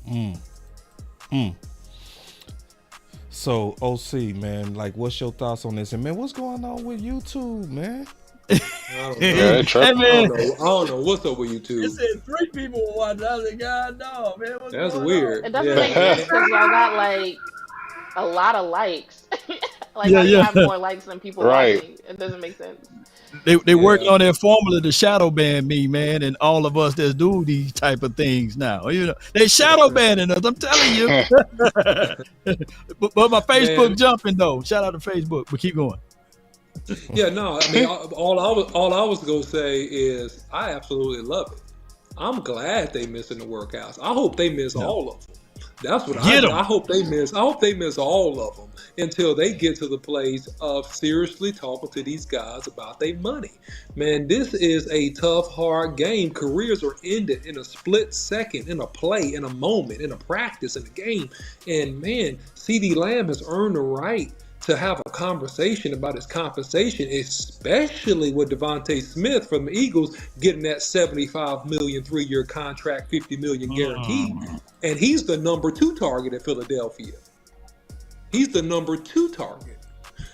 So, OC, man, like, what's your thoughts on this? And, man, what's going on with YouTube, man? I don't know what's up with YouTube. It said 3 people were watching. I was like, God, no, man. That's weird. It doesn't make sense because y'all got like a lot of likes. You have more likes than people watching. It doesn't make sense. They working on their formula to shadow ban me, man, and all of us that do these type of things now. They shadow banning us. I'm telling you. but my Facebook jumping though. Shout out to Facebook. But keep going. Yeah, no, I mean, all I was gonna say is I absolutely love it. I'm glad they missing the workouts. I hope they miss Yeah. all of them. That's what Get I them. hope they miss. I hope they miss all of them until they get to the place of seriously talking to these guys about their money. Man, this is a tough, hard game. Careers are ended in a split second, in a play, in a moment, in a practice, in a game. And man, CeeDee Lamb has earned the right to have a conversation about his compensation, especially with Devontae Smith from the Eagles getting that $75 million 3-year contract, $50 million guaranteed. And he's the number 2 target in Philadelphia. He's the number 2 target.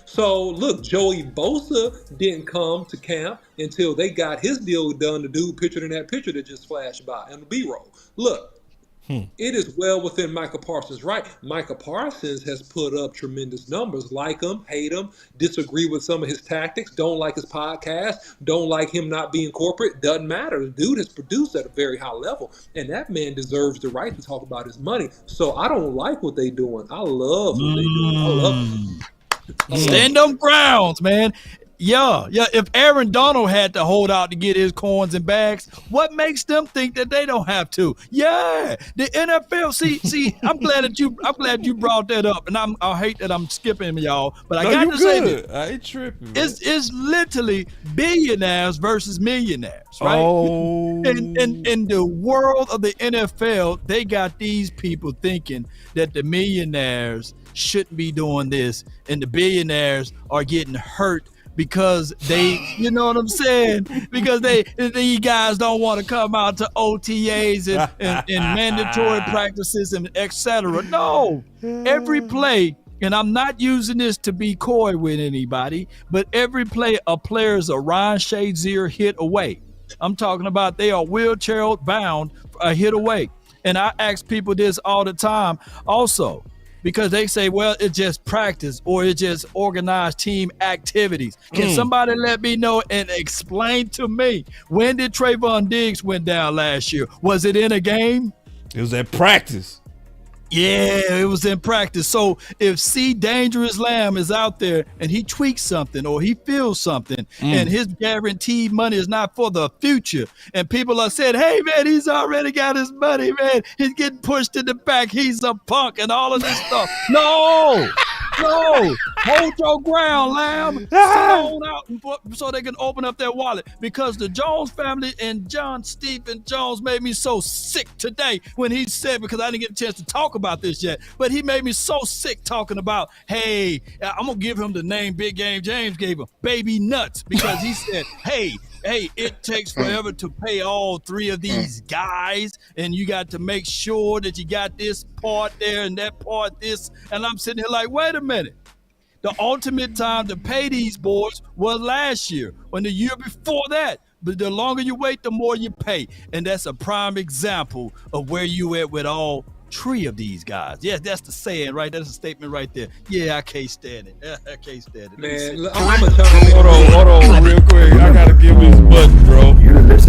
So look, Joey Bosa didn't come to camp until they got his deal done. The dude pictured in that picture that just flashed by in the B-roll. Look, it is well within Micah Parsons' right. Micah Parsons has put up tremendous numbers. Like him, hate him, disagree with some of his tactics, don't like his podcast, don't like him not being corporate. Doesn't matter. The dude has produced at a very high level, and that man deserves the right to talk about his money. So I don't like what they doing. I love what they doing. I love it. Stand them grounds, man. Yeah. If Aaron Donald had to hold out to get his coins and bags, what makes them think that they don't have to? Yeah, the NFL. See, I'm glad you brought that up, and I hate that I'm skipping y'all, but I got to say this. I ain't tripping. It's literally billionaires versus millionaires, right? Oh. In the world of the NFL, they got these people thinking that the millionaires shouldn't be doing this, and the billionaires are getting hurt because they, you know what I'm saying? Because these guys don't want to come out to OTAs and mandatory practices and etc. No, every play, and I'm not using this to be coy with anybody, but every play a player is a Ryan Shazier hit away. I'm talking about they are wheelchair bound a hit away. And I ask people this all the time also, because they say, well, it's just practice or it's just organized team activities. Can somebody let me know and explain to me, when did Trayvon Diggs went down last year? Was it in a game? It was at practice. Yeah, it was in practice. So if Dangerous Lamb is out there and he tweaks something or he feels something and his guaranteed money is not for the future, and people are saying, hey, man, he's already got his money, man. He's getting pushed in the back. He's a punk and all of this stuff. No, hold your ground, Lamb. Sit on out so they can open up their wallet, because the Jones family and John Stephen Jones made me so sick today when he said, because I didn't get a chance to talk about this yet, but he made me so sick talking about, hey, I'm going to give him the name Big Game James gave him, Baby Nuts, because he said, hey, it takes forever to pay all 3 of these guys, and you got to make sure that you got this part there and that part this. And I'm sitting here like, wait a minute. The ultimate time to pay these boys was last year, or the year before that. But the longer you wait, the more you pay. And that's a prime example of where you at with all 3 of these guys. Yeah, that's the saying, right? That's a statement right there. Yeah, I can't stand it. I can't stand it. Man, I'm gonna tell you. Hold on, real quick. I gotta give his button, bro.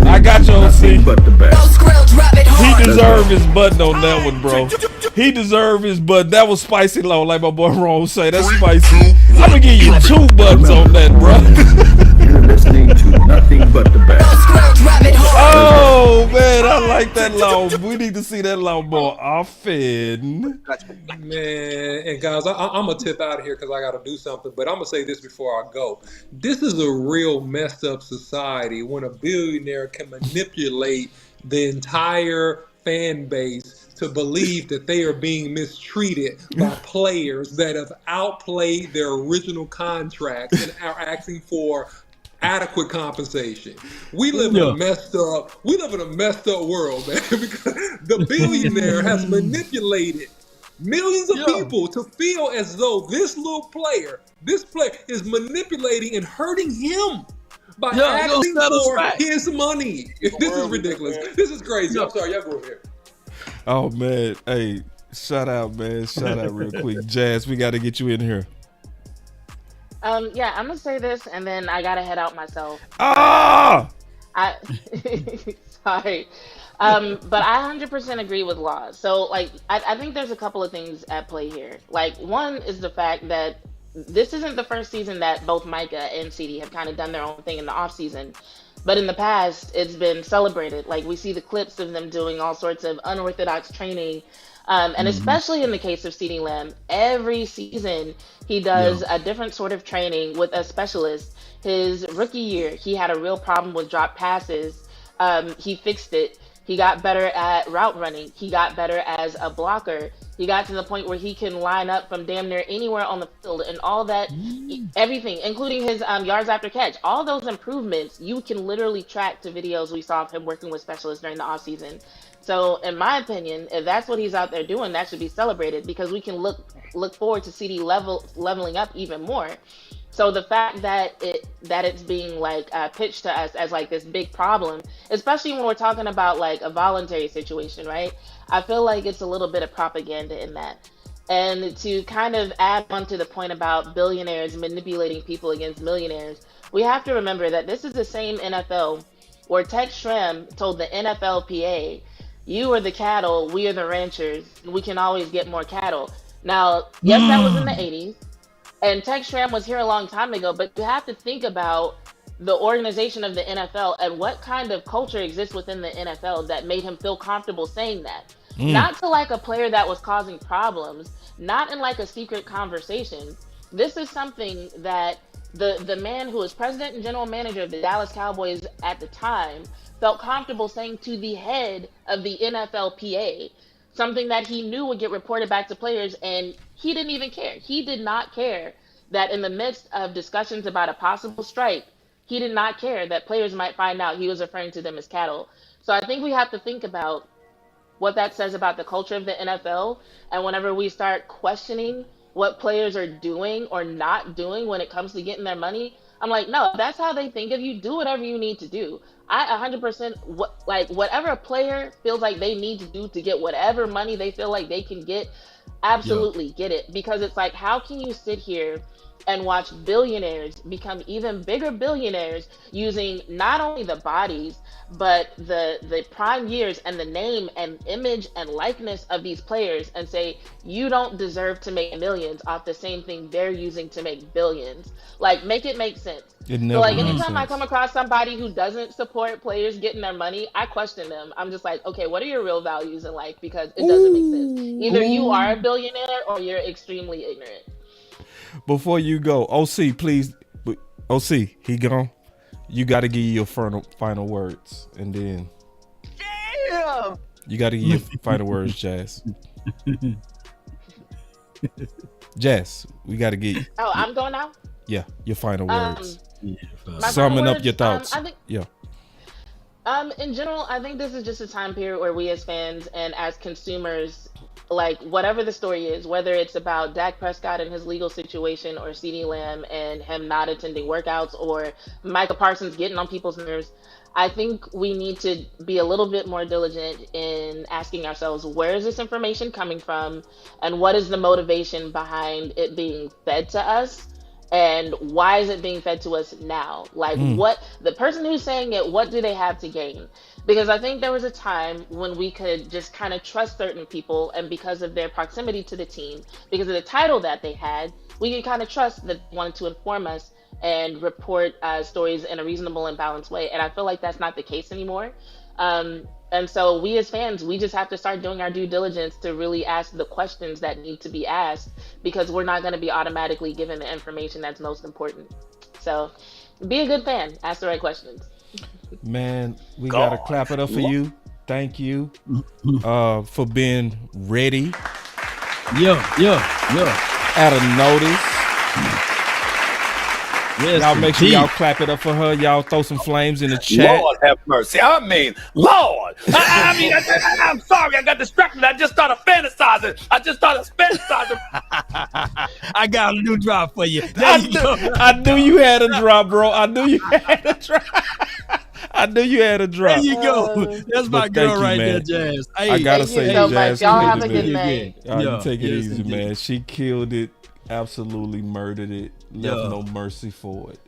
I got your seat. He deserved his button on that one, bro. He deserved his button. That was spicy low, like my boy Ron say. That's spicy. I'm gonna give you 2 buttons on that, bro. You're listening to nothing but the best. Oh man, I like that long. We need to see that long more often. Man, and guys, I'm gonna tip out of here because I gotta do something. But I'm gonna say this before I go. This is a real messed up society when a billionaire can manipulate the entire fan base to believe that they are being mistreated by players that have outplayed their original contracts and are asking for adequate compensation. We live in a messed up world, man, because the billionaire has manipulated millions of people to feel as though this player is manipulating and hurting him by asking for his money. This is ridiculous. This is crazy. I'm sorry, y'all go over here. Oh man, hey, shout out, man. Shout out real quick. Jazz, we got to get you in here. Yeah, I'm gonna say this, and then I gotta head out myself. Sorry, but I 100% agree with Laws. So, like, I think there's a couple of things at play here. Like, one is the fact that this isn't the first season that both Micah and CeeDee have kind of done their own thing in the offseason. But in the past, it's been celebrated. Like we see the clips of them doing all sorts of unorthodox training. And especially in the case of CeeDee Lamb, every season he does a different sort of training with a specialist. His rookie year, he had a real problem with drop passes. He fixed it. He got better at route running. He got better as a blocker. He got to the point where he can line up from damn near anywhere on the field, and all that, everything, including his yards after catch. All those improvements you can literally track to videos we saw of him working with specialists during the offseason. So, in my opinion, if that's what he's out there doing, that should be celebrated because we can look forward to CeeDee leveling up even more. So the fact that it's being like pitched to us as like this big problem, especially when we're talking about like a voluntary situation, right? I feel like it's a little bit of propaganda in that. And to kind of add on to the point about billionaires manipulating people against millionaires, we have to remember that this is the same NFL where Tex Schramm told the NFLPA, "You are the cattle, we are the ranchers. We can always get more cattle." Now, yes, that was in the 80s. And Tex Schramm was here a long time ago, but you have to think about the organization of the NFL and what kind of culture exists within the NFL that made him feel comfortable saying that. Not to like a player that was causing problems, not in like a secret conversation. This is something that the man who was president and general manager of the Dallas Cowboys at the time felt comfortable saying to the head of the NFLPA, something that he knew would get reported back to players, and he didn't even care. He did not care that in the midst of discussions about a possible strike, he did not care that players might find out he was referring to them as cattle. So I think we have to think about what that says about the culture of the NFL, and whenever we start questioning what players are doing or not doing when it comes to getting their money, I'm like, no, if that's how they think of you, do whatever you need to do. I 100% whatever a player feels like they need to do to get whatever money they feel like they can get, absolutely get it. Because it's like, how can you sit here and watch billionaires become even bigger billionaires using not only the bodies, but the prime years and the name and image and likeness of these players and say, you don't deserve to make millions off the same thing they're using to make billions. Like, make it make sense. It So never like makes anytime I sense. come across somebody who doesn't support players getting their money, I question them. I'm just like, okay, what are your real values in life? Because it doesn't make sense. Either you are a billionaire or you're extremely ignorant. Before you go, OC, please. OC, he gone. You got to give your final words, and then Damn. you got to give your final words, Jazz. Jazz, we got to get. Oh, I'm going now? Yeah, your final words. My Summing final up your words, thoughts. I think, Yeah. in general, I think this is just a time period where we as fans and as consumers, like whatever the story is, whether it's about Dak Prescott and his legal situation, or CeeDee Lamb and him not attending workouts, or Micah Parsons getting on people's nerves, I think we need to be a little bit more diligent in asking ourselves, where is this information coming from, and what is the motivation behind it being fed to us? And why is it being fed to us now? Like, what the person who's saying it, what do they have to gain? Because I think there was a time when we could just kind of trust certain people, and because of their proximity to the team, because of the title that they had, we could kind of trust that they wanted to inform us and report stories in a reasonable and balanced way. And I feel like that's not the case anymore. And so we as fans, we just have to start doing our due diligence to really ask the questions that need to be asked, because we're not going to be automatically given the information that's most important. So be a good fan, ask the right questions. Man, we got to clap it up for you. Thank you for being ready. Yeah. At a notice. Yes, Y'all make sure indeed. y'all clap it up for her. Y'all throw some flames in the chat. Lord have mercy. I mean, Lord. I'm sorry. I got distracted. I just started fantasizing. I got a new drop for you. I knew you had a drop, bro. I knew you had a drop. There you go. That's my But girl thank you, right man. there, Jazz. I gotta say, so Jazz, much. Y'all you have did a it, good man. night. You take it Yes, easy, indeed. man. She killed it. Absolutely murdered it. Left Yeah. no mercy for it.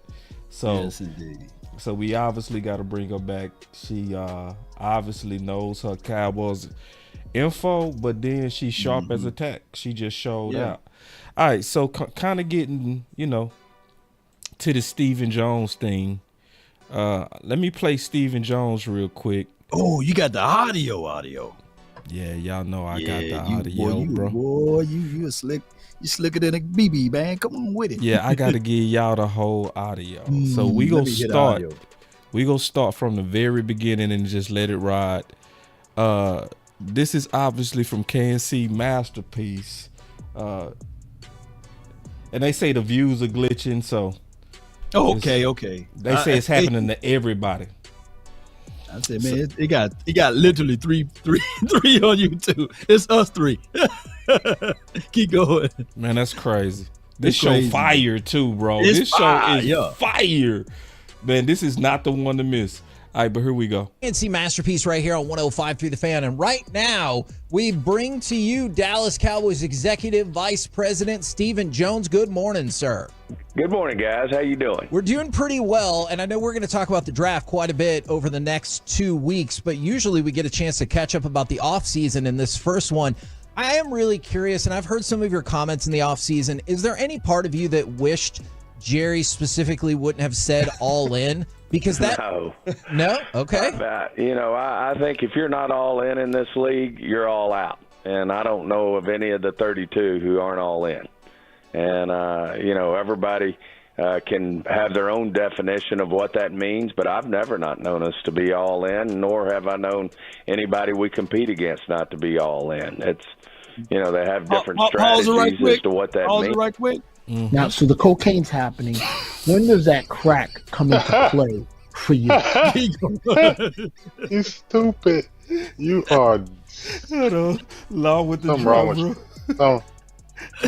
So, Yes, indeed. so we obviously got to bring her back. She obviously knows her Cowboys info, but then she's sharp as a tack. She just showed Yeah. out. All right, so kind of getting, to the Stephen Jones thing. Let me play Stephen Jones real quick. Oh, you got the audio. Yeah, y'all know I got the audio, bro. Boy, you slick. You slicker than a BB, man. Come on with it. Yeah, I got to give y'all the whole audio. So we gonna start. We gonna start from the very beginning and just let it ride. This is obviously from KNC Masterpiece. And they say the views are glitching, so. Okay. They say it's happening to everybody. I said, man, it got literally three on YouTube. It's us three. Keep going. Man, that's crazy. This show fire too, bro. This show is fire. Man, this is not the one to miss. All right, but here we go. KNC Masterpiece right here on 105.3 The Fan. And right now, we bring to you Dallas Cowboys Executive Vice President Stephen Jones. Good morning, sir. Good morning, guys. How you doing? We're doing pretty well, and I know we're going to talk about the draft quite a bit over the next 2 weeks, but usually we get a chance to catch up about the offseason in this first one. I am really curious, and I've heard some of your comments in the offseason. Is there any part of you that wished Jerry specifically wouldn't have said all in? Because that no? Okay. I think if you're not all in this league, you're all out. And I don't know of any of the 32 who aren't all in. And, everybody can have their own definition of what that means, but I've never not known us to be all in, nor have I known anybody we compete against not to be all in. It's, they have different strategies as to what that means. Right quick. Mm-hmm. Now, so the cocaine's happening. When does that crack come into play for you? You stupid. You are. Long with the something wrong with you.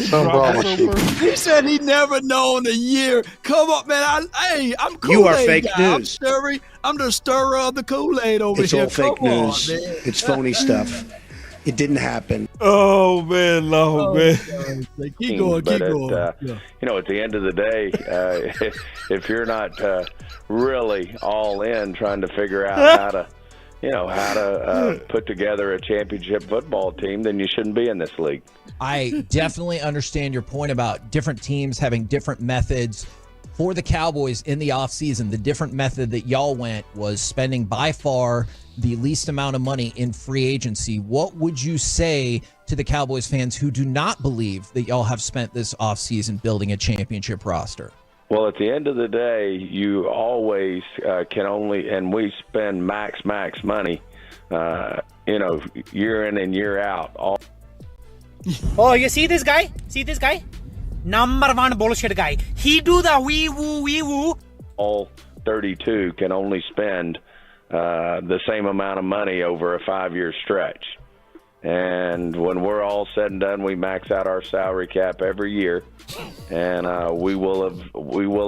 Something wrong with you. He said he never known a year. Come on, man. I'm Kool-Aid. You are fake guy. news. I'm the stirrer of the Kool-Aid over it's here. It's all fake news. Man. It's phony stuff. It didn't happen. Oh man, man. Keep going. At the end of the day, if you're not really all in trying to figure out how to put together a championship football team, then you shouldn't be in this league. I definitely understand your point about different teams having different methods. For the Cowboys in the offseason, the different method that y'all went was spending by far the least amount of money in free agency. What would you say to the Cowboys fans who do not believe that y'all have spent this offseason building a championship roster? Well, at the end of the day, you always can only, and we spend max money, year in and year out. Oh, you see this guy? Number one bullshit guy. He do the wee woo. All 32 can only spend the same amount of money over a 5-year stretch. And when we're all said and done, we max out our salary cap every year, and we will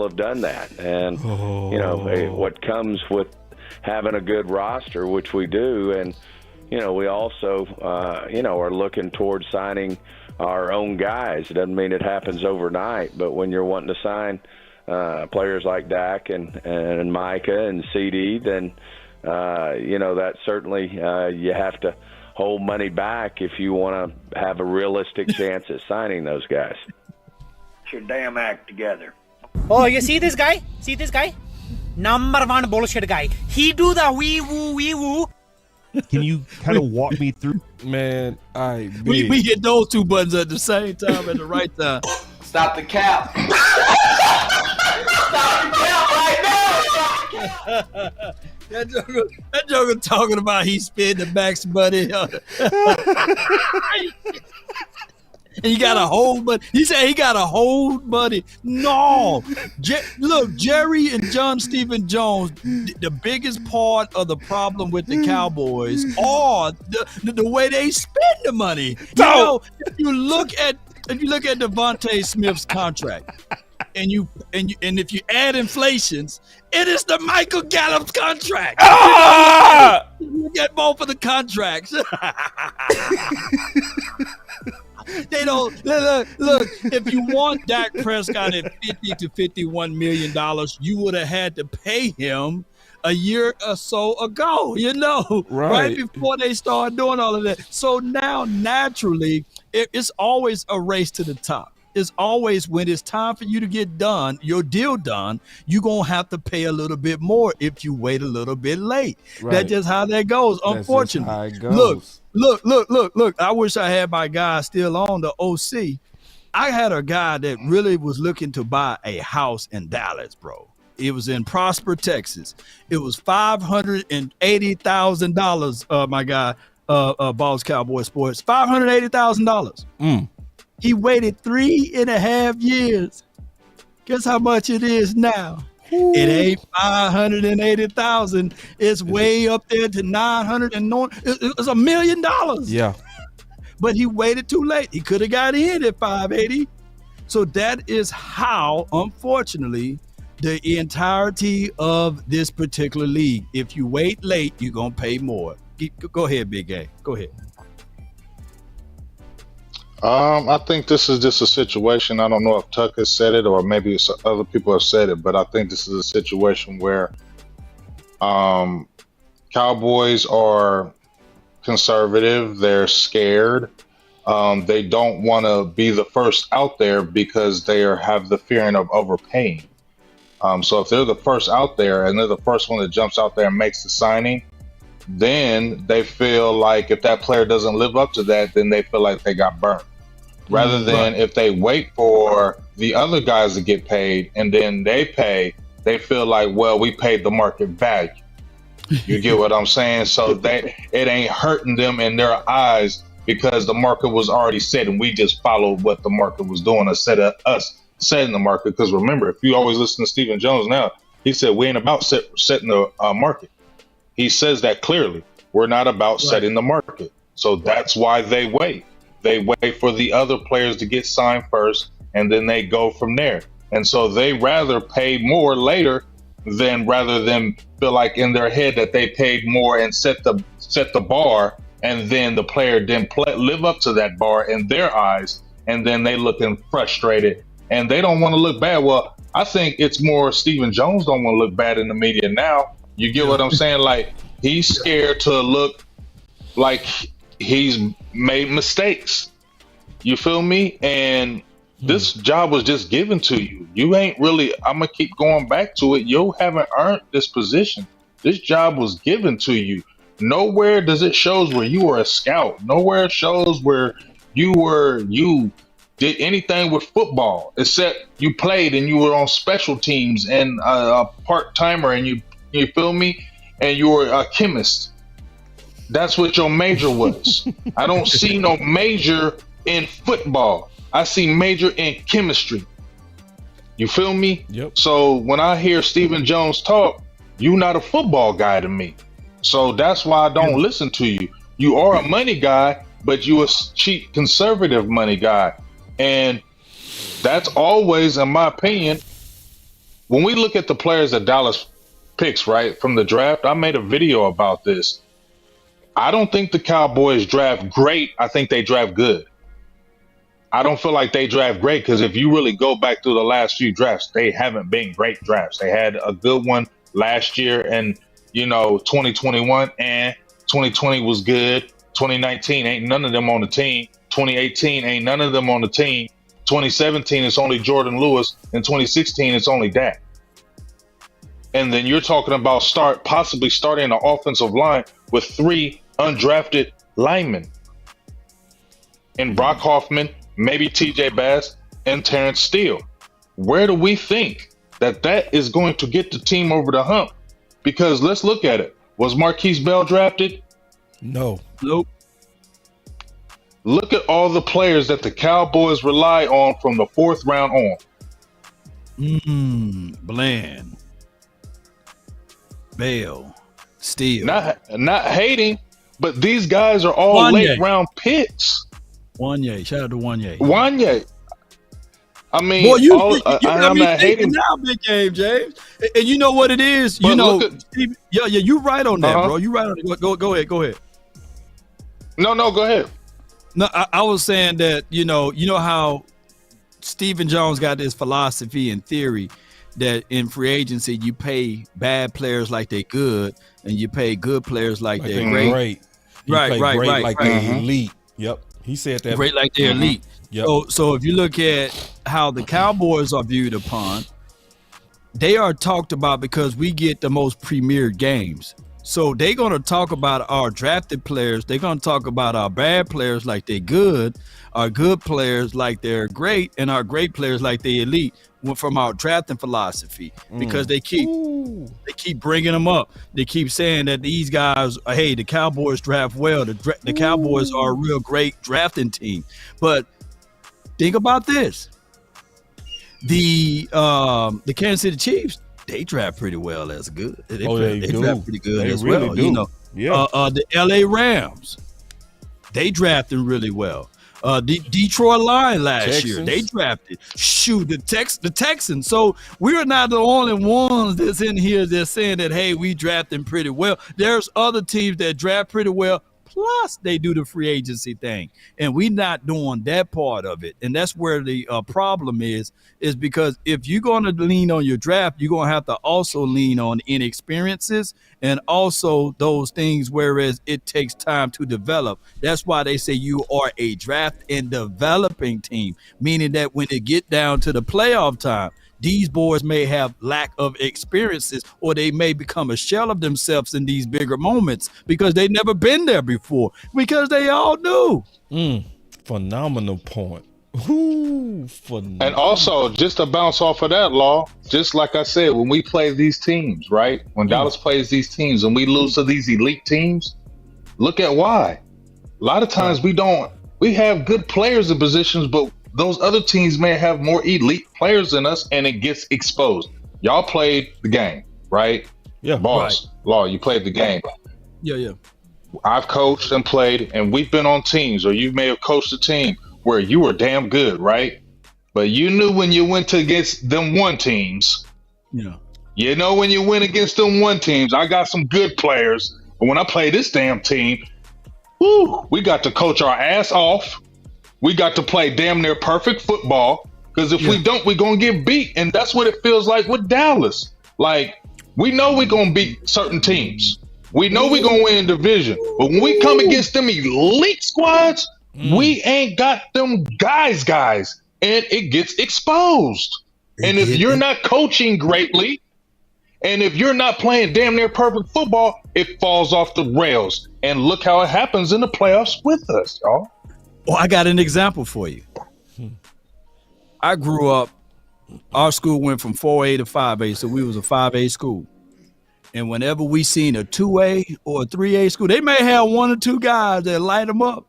have done that. And what comes with having a good roster, which we do, and we also are looking towards signing our own guys. It doesn't mean it happens overnight, but when you're wanting to sign players like Dak and Micah and CeeDee, then that certainly you have to hold money back if you want to have a realistic chance at signing those guys. Get your damn act together. Oh, you see this guy? Number one bullshit guy. He do the wee woo. Can you kind of walk me through? Man, we hit those two buttons at the same time at the right time. Stop the cap. Stop the cap right now. That joker talking about he spent the max money. He got a hold money. He said he got a hold money. No. Look, Jerry and John Stephen Jones, the biggest part of the problem with the Cowboys are the way they spend the money. If you look at Devontae Smith's contract, and if you add inflations, it is the Michael Gallup's contract. You get both of the contracts. They don't look. If you want Dak Prescott at $50 to $51 million, you would have had to pay him a year or so ago. Right before they started doing all of that. So now, naturally, it's always a race to the top. is always when it's time for you to get done, your deal done, you're going to have to pay a little bit more if you wait a little bit late. Right. That's just how that goes, That's unfortunately. just how it goes. Look. I wish I had my guy still on the OC. I had a guy that really was looking to buy a house in Dallas, bro. It was in Prosper, Texas. It was $580,000. My guy, Balls Cowboy Sports, $580,000. He waited 3.5 years. Guess how much it is now? Ooh. It ain't 580,000. It's way up there to 900 and no. It's $1 million. Yeah. But he waited too late. He could have got in at 580. So that is how, unfortunately, the entirety of this particular league. If you wait late, you're gonna pay more. Go ahead, Big A. Go ahead. I think this is just a situation. I don't know if Tuck has said it or maybe it's other people have said it, but I think this is a situation where Cowboys are conservative. They're scared. They don't want to be the first out there because they have the fearing of overpaying. So if they're the first out there and they're the first one that jumps out there and makes the signing, then they feel like if that player doesn't live up to that, then they feel like they got burnt. Rather than if they wait for the other guys to get paid and then they pay, they feel like, well, we paid the market value. You get what I'm saying? So it ain't hurting them in their eyes because the market was already set and we just followed what the market was doing instead of us setting the market. Because remember, if you always listen to Stephen Jones now, he said we ain't about setting the market. He says that clearly. We're not about setting the market. So that's why they wait. They wait for the other players to get signed first, and then they go from there. And so they rather pay more later than rather than feel like in their head that they paid more and set the bar, and then the player didn't live up to that bar in their eyes, and then they looking frustrated, and they don't want to look bad. Well, I think it's more Stephen Jones don't want to look bad in the media now. You get what I'm saying? Like, he's scared to look like he's made mistakes. You feel me? And this job was just given to you. You ain't really, I'm going to keep going back to it. You haven't earned this position. This job was given to you. Nowhere does it shows where you were a scout. Nowhere shows where you did anything with football, except you played and you were on special teams and a part-timer and you feel me? And you were a chemist. That's what your major was. I don't see no major in football. I see major in chemistry. You feel me? Yep. So when I hear Stephen Jones talk, you're not a football guy to me. So that's why I don't listen to you. You are a money guy, but you a cheap conservative money guy. And that's always, in my opinion, when we look at the players that Dallas picks, right, from the draft, I made a video about this. I don't think the Cowboys draft great. I think they draft good. I don't feel like they draft great because if you really go back through the last few drafts, they haven't been great drafts. They had a good one last year and, 2021 and 2020 was good. 2019 ain't none of them on the team. 2018 ain't none of them on the team. 2017 it's only Jordan Lewis. And 2016 it's only Dak. And then you're talking about possibly starting an offensive line with 3 undrafted linemen. And Brock Hoffman, maybe TJ Bass, and Terrence Steele. Where do we think that is going to get the team over the hump? Because let's look at it. Was Marquise Bell drafted? No. Nope. Look at all the players that the Cowboys rely on from the 4th round on. Bland. Bell. Steele. Not hating, but these guys are all Wanye. late round picks. Wanye. Shout out to Wanye. Wanye. I mean, boy, you I'm not hating now, big game, James. And you know what it is. But You're right on that, bro. You right on it. Go ahead. No, go ahead. No, I was saying that you know how Stephen Jones got this philosophy and theory that in free agency you pay bad players like they're good, and you pay good players like they're great. Right. Like they're elite. Yep. He said that. Great like they're elite. So if you look at how the Cowboys are viewed upon, they are talked about because we get the most premier games. So they're going to talk about our drafted players. They're going to talk about our bad players like they're good, our good players like they're great, and our great players like they're elite from our drafting philosophy, because they keep bringing them up. They keep saying that these guys, hey, the Cowboys draft well. The Cowboys are a real great drafting team. But think about this. The Kansas City Chiefs, they draft pretty well as good. They draft pretty good as really well. Do. You know, yeah. The LA Rams, they drafted really well. The Detroit Lions last year, they drafted. The Texans. So we're not the only ones that's in here that's saying that, hey, we drafting pretty well. There's other teams that draft pretty well. Plus, they do the free agency thing, and we're not doing that part of it. And that's where the problem is because if you're going to lean on your draft, you're going to have to also lean on inexperiences and also those things, whereas it takes time to develop. That's why they say you are a draft and developing team, meaning that when it get down to the playoff time, these boys may have lack of experiences, or they may become a shell of themselves in these bigger moments because they've never been there before, because they all do. Phenomenal point. Phenomenal. And also, just to bounce off of that, Law, just like I said, when we play these teams, right? When Dallas plays these teams and we lose to these elite teams, look at why. A lot of times we have good players in positions, but those other teams may have more elite players than us, and it gets exposed. Y'all played the game, right? Yeah. Boss, right. Law, you played the game. Yeah. I've coached and played, and we've been on teams, or you may have coached a team where you were damn good, right? But you knew when you went against them one teams. Yeah. You know when you went against them one teams, I got some good players, but when I play this damn team, we got to coach our ass off. We got to play damn near perfect football, because if we don't, we're going to get beat. And that's what it feels like with Dallas. Like, we know we're going to beat certain teams. We know we're going to win division. But when we come against them elite squads, we ain't got them guys. And it gets exposed. And if you're not coaching greatly, and if you're not playing damn near perfect football, it falls off the rails. And look how it happens in the playoffs with us, y'all. Well, I got an example for you. I grew up, our school went from 4A to 5A, so we was a 5A school. And whenever we seen a 2A or a 3A school, they may have one or two guys that light them up.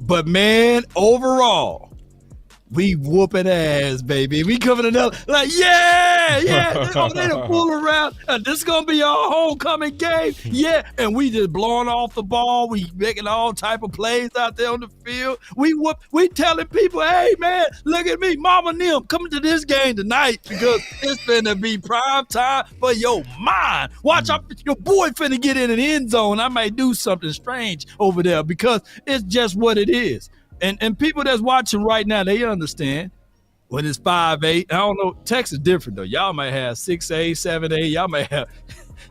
But man, overall, we whooping ass, baby. We coming another, like, yeah. They done fool around. This is going to be our homecoming game. Yeah. And we just blowing off the ball. We making all type of plays out there on the field. We telling people, hey, man, look at me. Mama and them coming to this game tonight because it's finna be prime time for your mind. Watch out. Your boy finna get in an end zone. I might do something strange over there because it's just what it is. And people that's watching right now, they understand when it's 5-8. I don't know. Texas different though. Y'all might have 6A, 7A. Y'all might have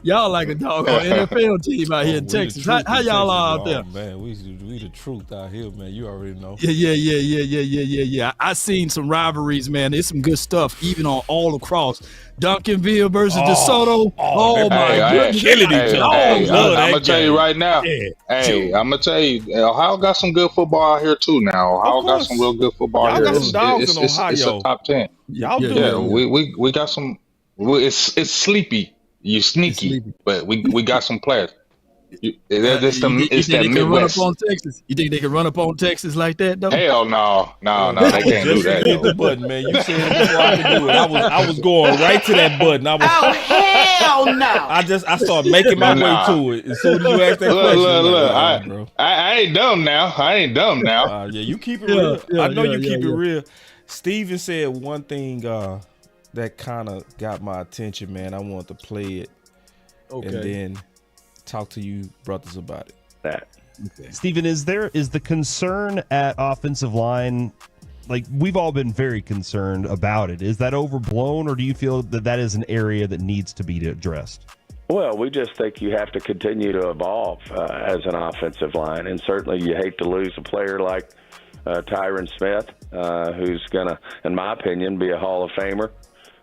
y'all like a doggone NFL team out here in Texas. How y'all are out there? Man, we the truth out here, man. You already know. Yeah. I seen some rivalries, man. There's some good stuff, even on all across. Duncanville versus DeSoto. Oh my goodness. I'm gonna tell you right now. I'm gonna tell you, Ohio got some good football out here too. Now Ohio got some real good football out here. Got some dogs in Ohio. It's a top 10. Y'all do. Yeah, we got some. It's sleepy. You sneaky, but we got some players. It's that Midwest. You think they can run up on Texas like that, though? Hell no, they can't do that. Hit the button, man. You said it before I could do it. I was going right to that button. Hell no! I started making my way to it as soon as you asked that question. Look, I ain't dumb now. Yeah, you keep it real. I know you keep it real. Steven said one thing that kind of got my attention, man. I wanted to play it, and then talk to you brothers about it. Steven, is the concern at offensive line, like, we've all been very concerned about it. Is that overblown, or do you feel that is an area that needs to be addressed? Well, we just think you have to continue to evolve as an offensive line, and certainly you hate to lose a player like Tyron Smith, who's going to, in my opinion, be a Hall of Famer.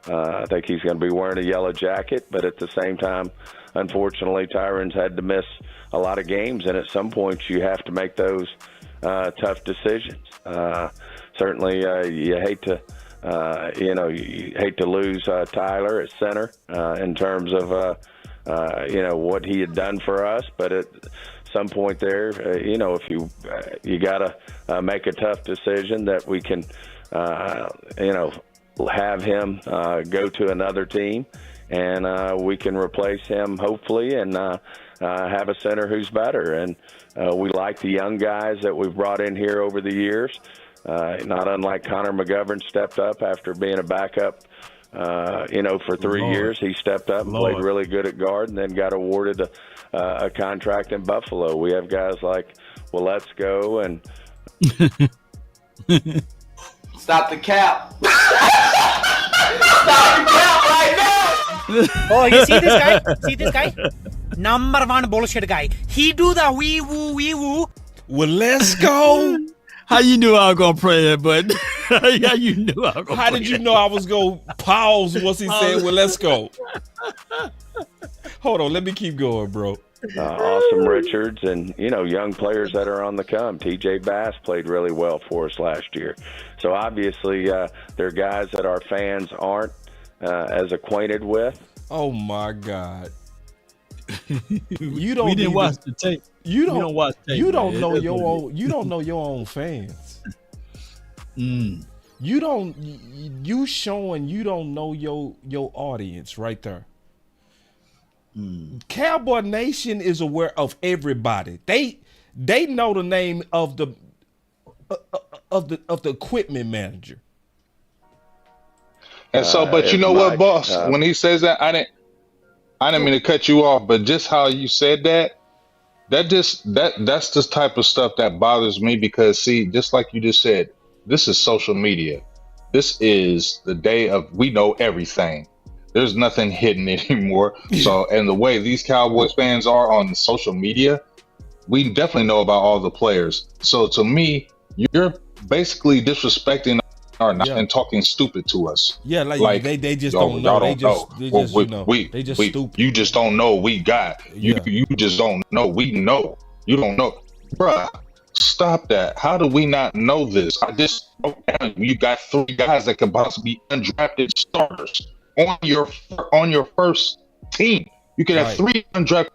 I think he's going to be wearing a yellow jacket, but at the same time, unfortunately, Tyron's had to miss a lot of games, and at some point you have to make those tough decisions. Certainly, you hate to, you hate to lose Tyler at center in terms of, what he had done for us. But at some point there, if you got to make a tough decision that we can, have him go to another team, and we can replace him hopefully, and have a center who's better. And we like the young guys that we've brought in here over the years. Not unlike Connor McGovern stepped up after being a backup, for 3 years. He stepped up and played really good at guard, and then got awarded a contract in Buffalo. We have guys like Waletzko and Stop the cap. Stop the cap right now. Oh, you see this guy? See this guy? Number one bullshit guy. He do the wee woo. Well, let's go. How you knew I was gonna play that, bud? How you knew I was gonna How did you know I was gonna pause once he said, well, let's go? Hold on, let me keep going, bro. Awesome Richards, and young players that are on the come. TJ Bass played really well for us last year. So obviously they're guys that our fans aren't as acquainted with. Oh my God. We didn't watch the tape. You don't watch tape. You don't know your own. You don't know your own fans. You don't. You showing you don't know your audience right there. Cowboy Nation is aware of everybody. They know the name of the equipment manager. And so, but you know what, boss? When he says that, I didn't mean to cut you off, but just how you said that's the type of stuff that bothers me, because see, just like you just said, this is social media. This is the day of, we know everything. There's nothing hidden anymore. So, and the way these Cowboys fans are on social media, we definitely know about all the players. So to me, you're basically disrespecting and talking stupid to us. Yeah, like they just don't know. They just stupid. You just don't know. We got you. You just don't know. We know. You don't know, bruh. Stop that. How do we not know this? You got 3 guys that could possibly be undrafted starters on your first team. You could have 3 undrafted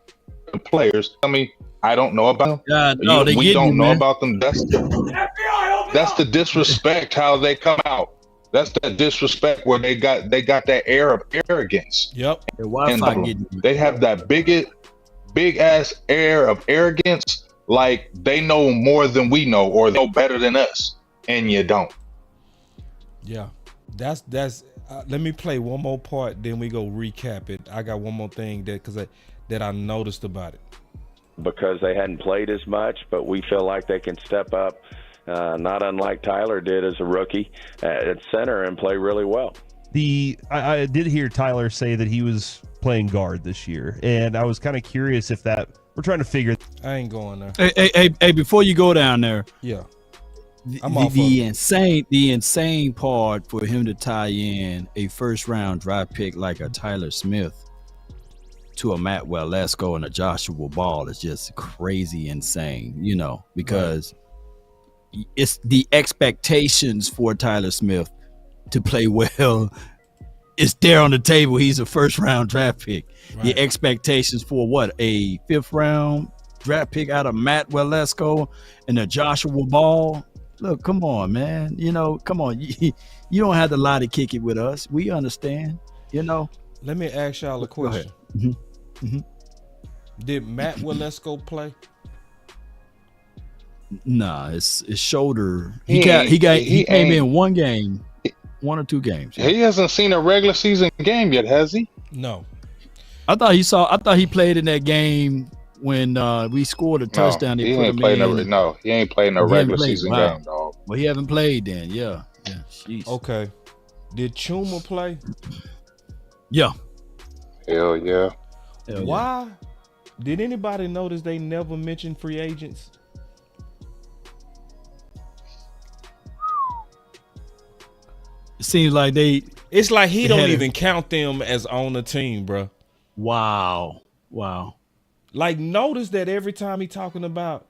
players. I mean, I don't know about them. We don't know about them. That's the disrespect. How they come out. That's the disrespect where they got that air of arrogance. Yep. And they have that big ass air of arrogance, like they know more than we know, or they know better than us, and you don't. Yeah, that's. Let me play one more part, then we go recap it. I got one more thing that I noticed about it. Because they hadn't played as much, but we feel like they can step up, not unlike Tyler did as a rookie at center, and play really well. I did hear Tyler say that he was playing guard this year, and I was kind of curious if that we're trying to figure. I ain't going there. Hey, before you go down there, yeah, the insane part for him to tie in a first round draft pick like a Tyler Smith to a Matt Waletzko and a Joshua Ball is just crazy insane, because it's the expectations for Tyler Smith to play well. It's there on the table. He's a first round draft pick. Right. The expectations for what? A 5th round draft pick out of Matt Waletzko and a Joshua Ball. Look, come on, man. Come on. You don't have to lie to kick it with us. We understand, Let me ask y'all a question. Did Matt Waletzko play? Nah, it's shoulder. He came in 1 game, 1 or 2 games. Yeah. He hasn't seen a regular season game yet, has he? No. I thought he played in that game when we scored a touchdown. He ain't played in a regular season game, dog. Well, he haven't played then. Yeah. Jeez. Okay. Did Chuma play? Yeah. Hell yeah. Why? Did anybody notice they never mentioned free agents? seems like It's like he don't had even count them as on the team, bro. Wow. Like, notice that every time he talking about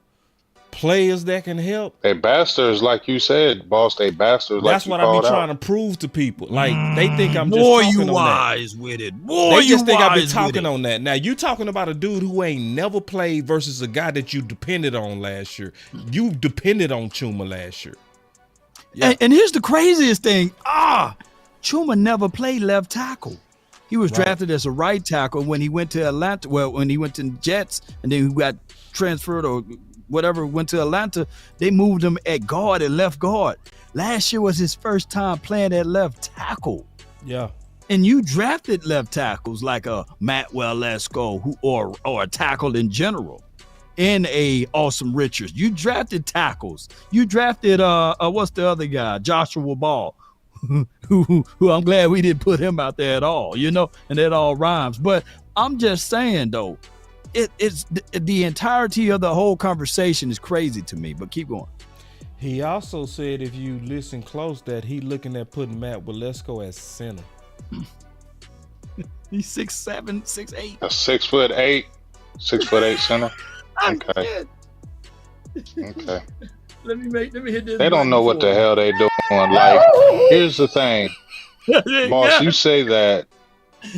players that can help. They bastards, like you said, boss. They bastards, like That's you what I be called trying out. to prove to people. Like, they think I'm just Boy, talking you on that. wise with it. Boy, They you just think I be wise with talking it. on that. Now, you talking about a dude who ain't never played versus a guy that you depended on last year. You depended on Chuma last year. Yeah. And here's the craziest thing. Chuma never played left tackle. He was drafted as a right tackle when he went to Atlanta. Well, when he went to the Jets and then he got transferred or whatever, went to Atlanta, they moved him at guard and left guard. Last year was his first time playing at left tackle. Yeah. And you drafted left tackles like a Matt Walesko or a tackle in general. And a Awesome Richards. You drafted tackles. You drafted what's the other guy? Joshua Ball. who I'm glad we didn't put him out there at all, and that all rhymes. But I'm just saying though, it's the entirety of the whole conversation is crazy to me. But keep going. He also said, if you listen close, that he looking at putting Matt Walesko as center. He's 6'7", 6'8". A 6'8", 6'8" center. Okay. Let me hit this. They don't know what the hell they doing. Like, here's the thing, boss. You say that.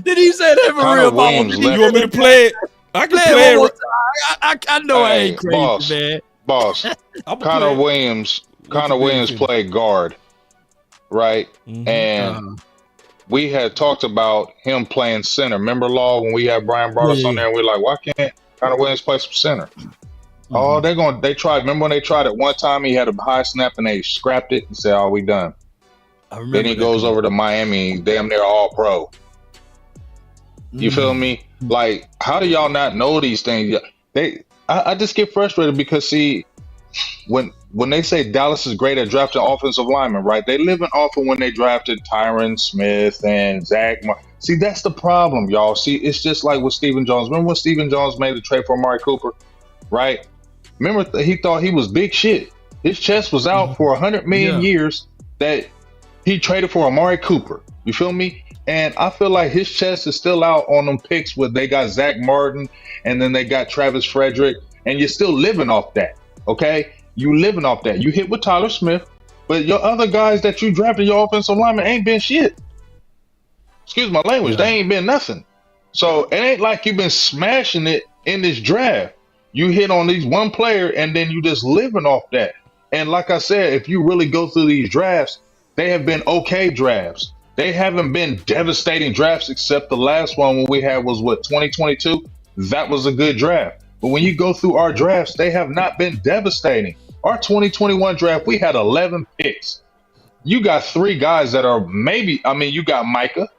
Did he say that for real, Williams Bob? You want me to play it? I can play it. I know I ain't crazy, man. Boss. Connor Williams played guard, right? Mm-hmm. And we had talked about him playing center. Remember, Law, when we had Brian brought us on there, and we're like, why can't Connor Williams play some center? Oh, they tried. Remember when they tried it one time? He had a high snap and they scrapped it and said, "Oh, we done." Then he goes over to Miami, damn near all pro. You feel me? Like, how do y'all not know these things? I just get frustrated because see, when they say Dallas is great at drafting offensive linemen, right? They live in off of when they drafted Tyron Smith and Zach. See, that's the problem, y'all. See, it's just like with Stephen Jones. Remember when Stephen Jones made the trade for Amari Cooper, right? Remember, he thought he was big shit. His chest was out for 100 million years that he traded for Amari Cooper. You feel me? And I feel like his chest is still out on them picks where they got Zach Martin and then they got Travis Frederick, and you're still living off that, okay? You living off that. You hit with Tyler Smith, but your other guys that you drafted, your offensive linemen, ain't been shit. Excuse my language. They ain't been nothing. So it ain't like you've been smashing it in this draft. You hit on these one player and then you just living off that. And like I said, if you really go through these drafts, they have been okay drafts. They haven't been devastating drafts except the last one when we had was 2022. That was a good draft. But when you go through our drafts, they have not been devastating. Our 2021 draft, we had 11 picks. You got 3 guys that are you got Micah,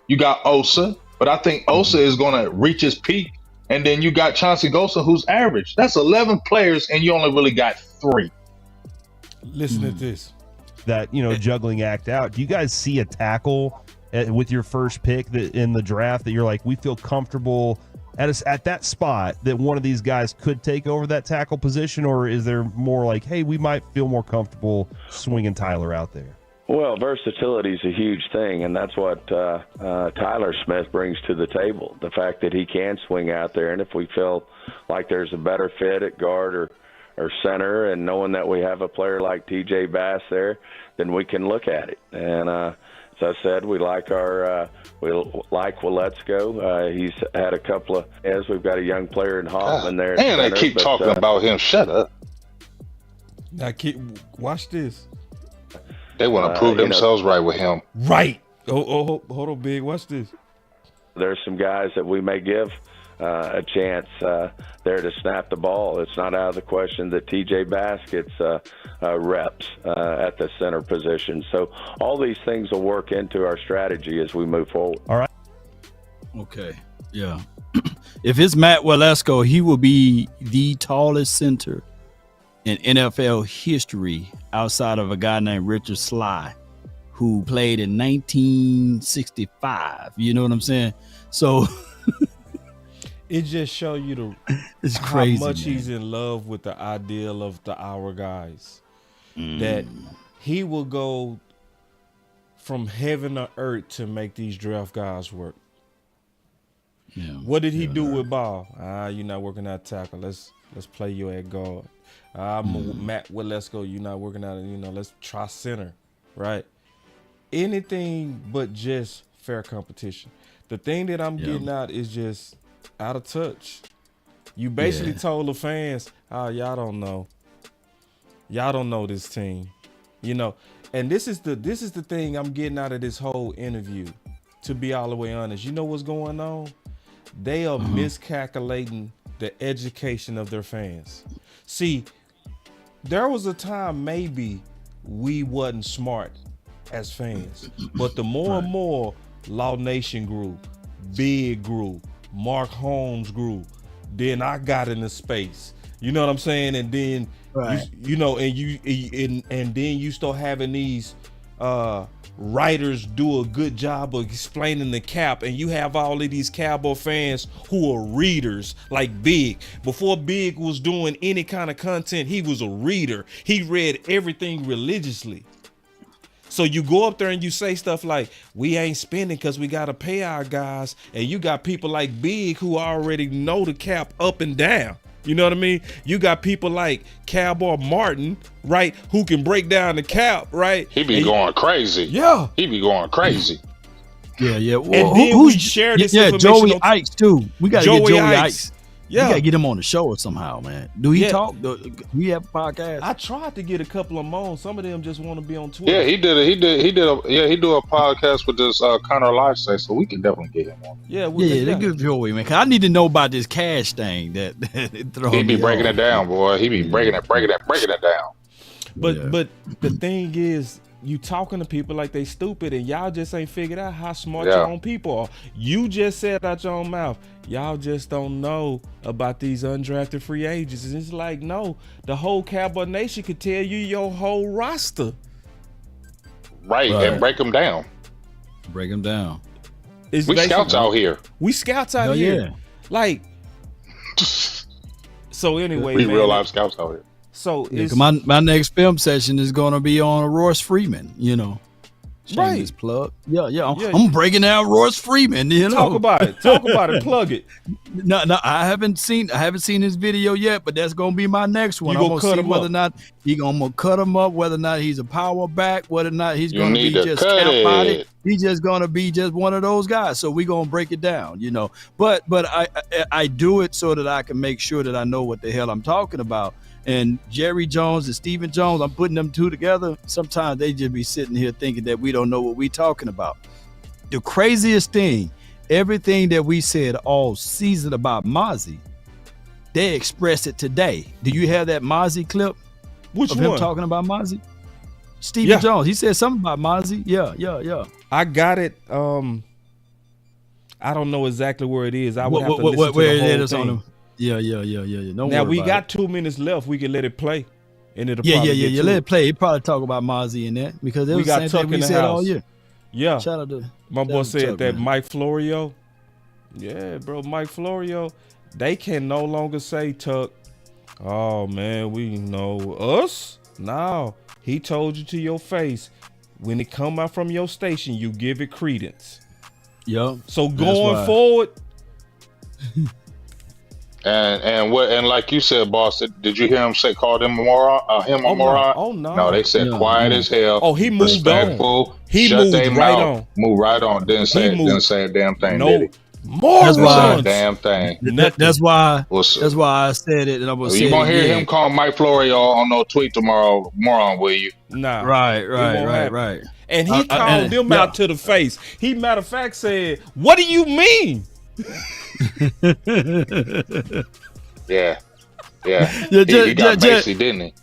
you got Osa, but I think Osa is going to reach his peak. And then you got Chauncey Gosa, who's average. That's 11 players, and you only really got 3. Listen to this. That, juggling act out. Do you guys see a tackle with your first pick in the draft that you're like, we feel comfortable at that spot that one of these guys could take over that tackle position? Or is there more like, hey, we might feel more comfortable swinging Tyler out there? Well, versatility is a huge thing, and that's what Tyler Smith brings to the table. The fact that he can swing out there, and if we feel like there's a better fit at guard or center, and knowing that we have a player like T.J. Bass there, then we can look at it. And as I said, we like Waletzko. He's had a couple of we've got a young player in Hoffman there. And they keep talking about him. Shut up. Now, watch this. They want to prove themselves right with him. Right. Oh, hold on, Big. Watch this. There's some guys that we may give a chance there to snap the ball. It's not out of the question that T.J. Bass gets reps at the center position. So all these things will work into our strategy as we move forward. All right. Okay. Yeah. If it's Matt Waletzko, he will be the tallest center in NFL history outside of a guy named Richard Sly, who played in 1965. You know what I'm saying? So it just show you it's crazy, how much man. He's in love with the ideal of our guys. That he will go from heaven to earth to make these draft guys work. Yeah. What did he do with Ball? You're not working out tackle. Let's play you at guard. Matt, well, let's go. You're not working out. Let's try center, right? Anything but just fair competition. The thing that I'm getting out is just out of touch. You basically told the fans, y'all don't know. Y'all don't know this team. And this is the thing I'm getting out of this whole interview, to be all the way honest. You know what's going on? They are miscalculating the education of their fans. See, there was a time maybe we wasn't smart as fans, but the more and more Law Nation grew, Big grew, Mark Holmes grew, then I got into space. You know what I'm saying? And then and then you start having these writers do a good job of explaining the cap, and you have all of these Cowboy fans who are readers, like Big. Before Big was doing any kind of content, he was a reader. He read everything religiously. So you go up there and you say stuff like, we ain't spending because we got to pay our guys. And you got people like Big who already know the cap up and down. You know what I mean? You got people like Cowboy Martin, right, who can break down the cap, right? He be going crazy. Yeah. He be going crazy. Yeah. Well, and then we share this information. Joey Ice, too. We got to get Joey Ice. Yeah. You got to get him on the show somehow, man. Do he talk? Do we have a podcast? I tried to get a couple of them on. Some of them just want to be on Twitter. Yeah, he do a podcast with this Connor Lifestyle, so we can definitely get him on. Yeah, they good Joey, man. Cause I need to know about this cash thing that he be breaking it down, boy. He be breaking it down. But the thing is, you talking to people like they stupid, and y'all just ain't figured out how smart your own people are. You just said out your own mouth, y'all just don't know about these undrafted free agents. And it's like, no, the whole Cowboy Nation could tell you your whole roster. Right. And break them down. Break them down. We scouts out here. We scouts out here. Yeah. Like, so anyway, we real life scouts out here. So my next film session is going to be on Royce Freeman, Shameless plug. Yeah. I'm breaking down Royce Freeman, Talk about it, plug it. No, I haven't seen his video yet, but that's going to be my next one. I'm going to see whether or not I'm going to cut him up, whether or not he's a power back, whether or not he's going to be just cap-bodied. He's just going to be just one of those guys. So we're going to break it down, But I do it so that I can make sure that I know what the hell I'm talking about. And Jerry Jones and Stephen Jones, I'm putting them two together. Sometimes they just be sitting here thinking that we don't know what we're talking about. The craziest thing, everything that we said all season about Mozzie, they expressed it today. Do you have that Mozzie clip? Which of one? Him talking about Mozzie? Stephen Jones. He said something about Mozzie. Yeah. I got it. I don't know exactly where it is. I would have to listen to the whole thing. Yeah. Now we got 2 minutes left. We can let it play, and it'll yeah. Let it play. He probably talk about Mozzie in that because it was the same thing we said all year. Yeah, shout out to my boy said that Mike Florio. Yeah, bro, Mike Florio. They can no longer say Tuck. Oh man, we know us. No, he told you to your face. When it come out from your station, you give it credence. Yep. So going forward. And like you said, boss, did you hear him call them a moron? A moron? Oh no! No, they said quiet as hell. Oh, he moved on. He moved right on. Moved right on. Didn't say a damn thing. No, did he? Morons. That's why a damn thing. That's why I said it, and I'm gonna say you gonna hear him call Mike Florio on no tweet tomorrow, moron, will you? Nah. Right. And he called them out to the face. He, matter of fact, said, "What do you mean?" Yeah. He got Macy, didn't he?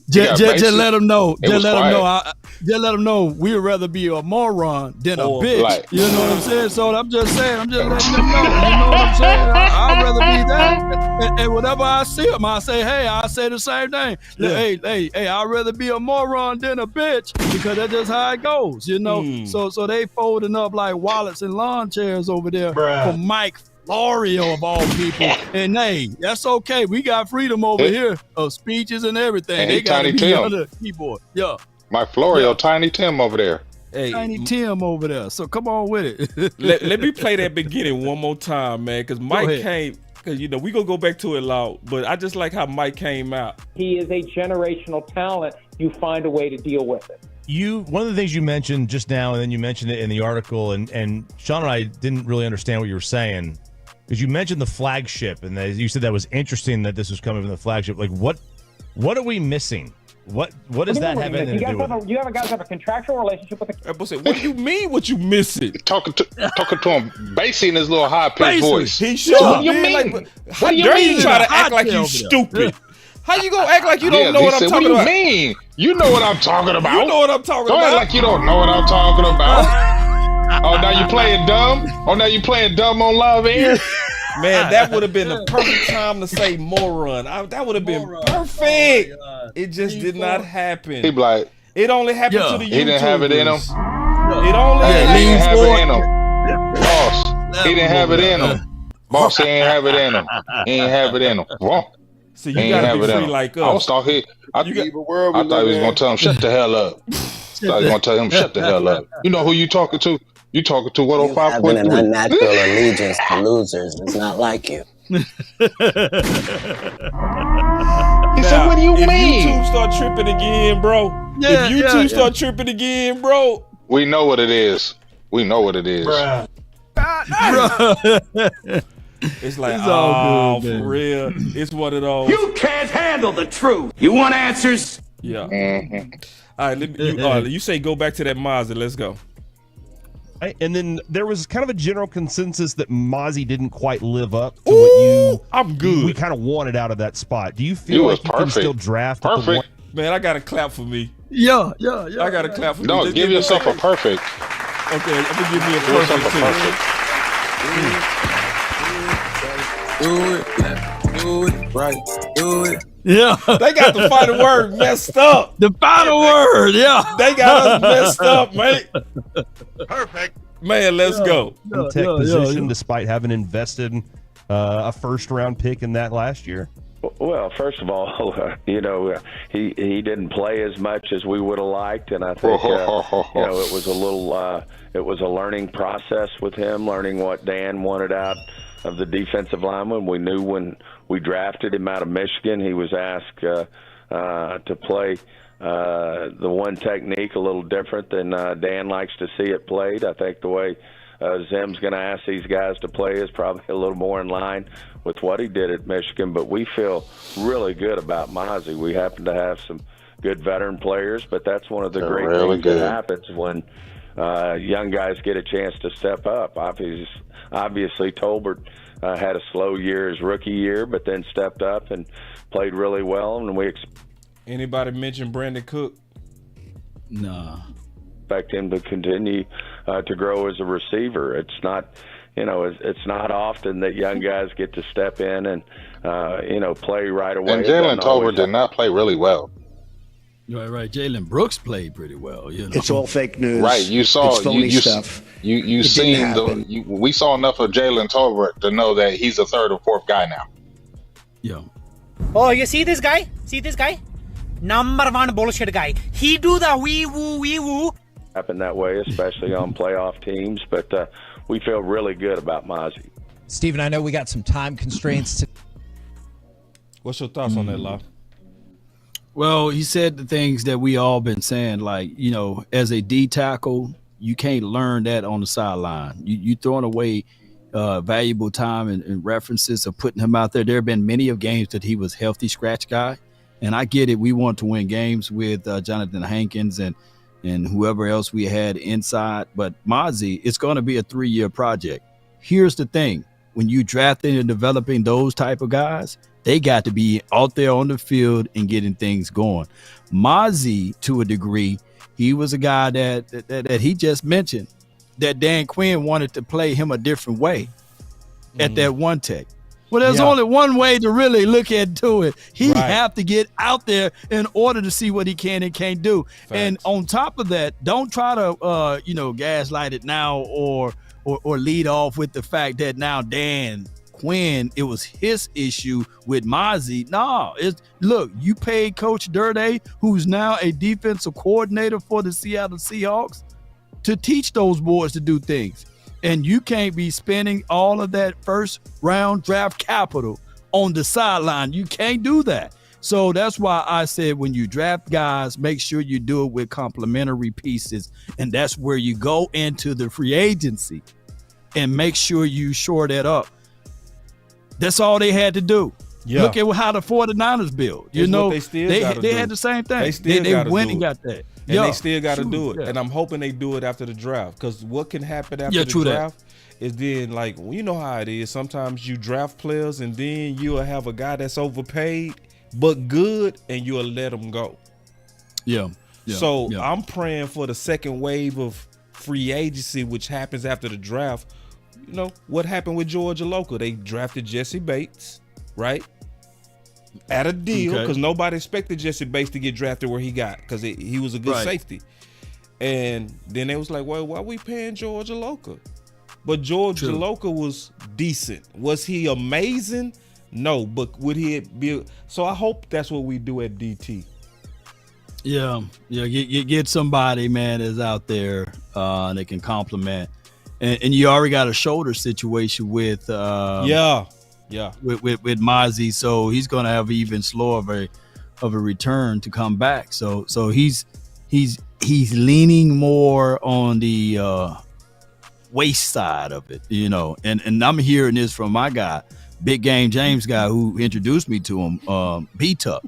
Just let him know. Just let him know. We'd rather be a moron than a bitch. Like, you know what I'm saying? So I'm just saying. I'm just letting them know. You know what I'm saying? I'd rather be that. And whenever I see him, I say, hey, I say the same thing. Yeah. Hey, I'd rather be a moron than a bitch because that's just how it goes. So they folding up like wallets and lawn chairs over there for Mike Florio of all people. And hey, that's okay. We got freedom over here of speeches and everything. And they got to be Tim on the keyboard. Yeah. Mike Florio, Tiny Tim over there. Hey, Tiny Tim over there. So come on with it. let me play that beginning one more time, man, because Mike ahead. came. Because we gonna go back to it loud, but I just like how Mike came out. He is a generational talent. You find a way to deal with it. One of the things you mentioned just now, and then you mentioned it in the article, and Sean and I didn't really understand what you were saying, because you mentioned the flagship, and you said that was interesting that this was coming from the flagship. Like, what are we missing? What does that have anything to do with? You guys have a contractual relationship with the. What do you mean? What you missing? Talking to him, Basie in his little high pitched voice. He should. What do you mean? How dare you try to act like you stupid? How you gonna act like you don't know what I'm talking about? What do you mean? You know what I'm talking about. You know what I'm talking about. Don't act like you don't know what I'm talking about. Oh, now you playing dumb? Oh, now you playing dumb on live air? Man, that would have been the perfect time to say moron. That would have been perfect. It just did not happen. He be like, it only happened to the YouTubers. He didn't have it in him. It only he didn't have it in him. Boss, he didn't have it in him. Boss, he ain't have it in him. He ain't have it in him. Wrong. See, you gotta be free like us. I was talking. I thought he was gonna tell him shut the hell up. I thought he was gonna tell him shut the hell up. You know who you talking to? You talking to 105.3. Having an unnatural allegiance to losers is not like you. He said, "What do you mean?" If YouTube start tripping again, bro. If YouTube start tripping again, bro. We know what it is. We know what it is. Bruh. It's like, It's all good, for man. real. It's one of those. You can't handle the truth. You want answers? Yeah. Mm-hmm. All right, you say go back to that Mazda. Let's go. Right, and then there was kind of a general consensus that Mozzie didn't quite live up to what we kind of wanted out of that spot. Do you feel like you can still draft at the one? Man, I got a clap for me. Yeah. I got a clap for me. No, Just give yourself a perfect. Okay, I'm gonna give me a Give yourself perfect too. Do it right. Do it. Yeah. They got the final word messed up. The final word, yeah. They got us messed up, mate. Perfect. Man, let's go. Tech position, despite having invested a first-round pick in that last year. Well, first of all, he didn't play as much as we would have liked, and I think it was a little it was a learning process with him, learning what Dan wanted out of the defensive lineman. We knew when we drafted him out of Michigan, he was asked to play the one technique a little different than Dan likes to see it played. I think the way Zim's going to ask these guys to play is probably a little more in line with what he did at Michigan, but we feel really good about Mozzie. We happen to have some good veteran players, but that's one of the great things that happens when young guys get a chance to step up. Obviously Tolbert had a slow year his rookie year, but then stepped up and played really well. And we Anybody mention Brandon Cook? No. Expect him to continue to grow as a receiver. It's not, it's not often that young guys get to step in and play right away. And Jalen Tolbert did not play really well. Right. Jalen Brooks played pretty well. It's all fake news. Right, you saw it's phony stuff. You seen we saw enough of Jalen Tolbert to know that he's a third or fourth guy now. Yeah. Oh, you see this guy? See this guy? Number one bullshit guy. He do the wee woo. Happen that way, especially on playoff teams. But we feel really good about Mozzie. Steven, I know we got some time constraints. What's your thoughts on that, Law? Well, he said the things that we all been saying, like, as a D tackle, you can't learn that on the sideline. You throwing away valuable time and references of putting him out there. There have been many of games that he was healthy scratch guy. And I get it. We want to win games with Jonathan Hankins and whoever else we had inside. But Mozzie, it's going to be a 3-year project. Here's the thing. When you drafting and developing those type of guys, they got to be out there on the field and getting things going. Mozzie, to a degree, he was a guy that he just mentioned that Dan Quinn wanted to play him a different way at that one tech. Well, there's only one way to really look into it. He have to get out there in order to see what he can and can't do. Facts. And on top of that, don't try to gaslight it now or lead off with the fact that now Dan Quinn, it was his issue with Mozzie. No, look, you paid Coach Durday, who's now a defensive coordinator for the Seattle Seahawks. to teach those boys to do things. And you can't be spending all of that first round draft capital on the sideline. You can't do that. So that's why I said when you draft guys, make sure you do it with complementary pieces. And that's where you go into the free agency and make sure you shore that up. That's all they had to do. Yeah. Look at how the 49ers build. You It's know, what they had the same thing. They went and got that. And they still got to do it. Yeah. And I'm hoping they do it after the draft, because what can happen after the draft is then, like, you know how it is. Sometimes you draft players and then you'll have a guy that's overpaid but good and you'll let him go. Yeah. So I'm praying for the second wave of free agency, which happens after the draft. You know, what happened with Georgia Local? They drafted Jesse Bates, right? At a deal, because nobody expected Jesse Bates to get drafted where he got, because he was a good safety. And then they was like, well, why are we paying Georgia Local? But Georgia Local was decent. Was he amazing? No, but would he be? So I hope that's what we do at DT. Yeah. Get somebody, man, that's out there that can complement. And you already got a shoulder situation with with Mozzie, so he's gonna have even slower of a return to come back. So he's leaning more on the waist side of it, you know. And I'm hearing this from my guy, Big Game James guy, who introduced me to him, B-Tuck.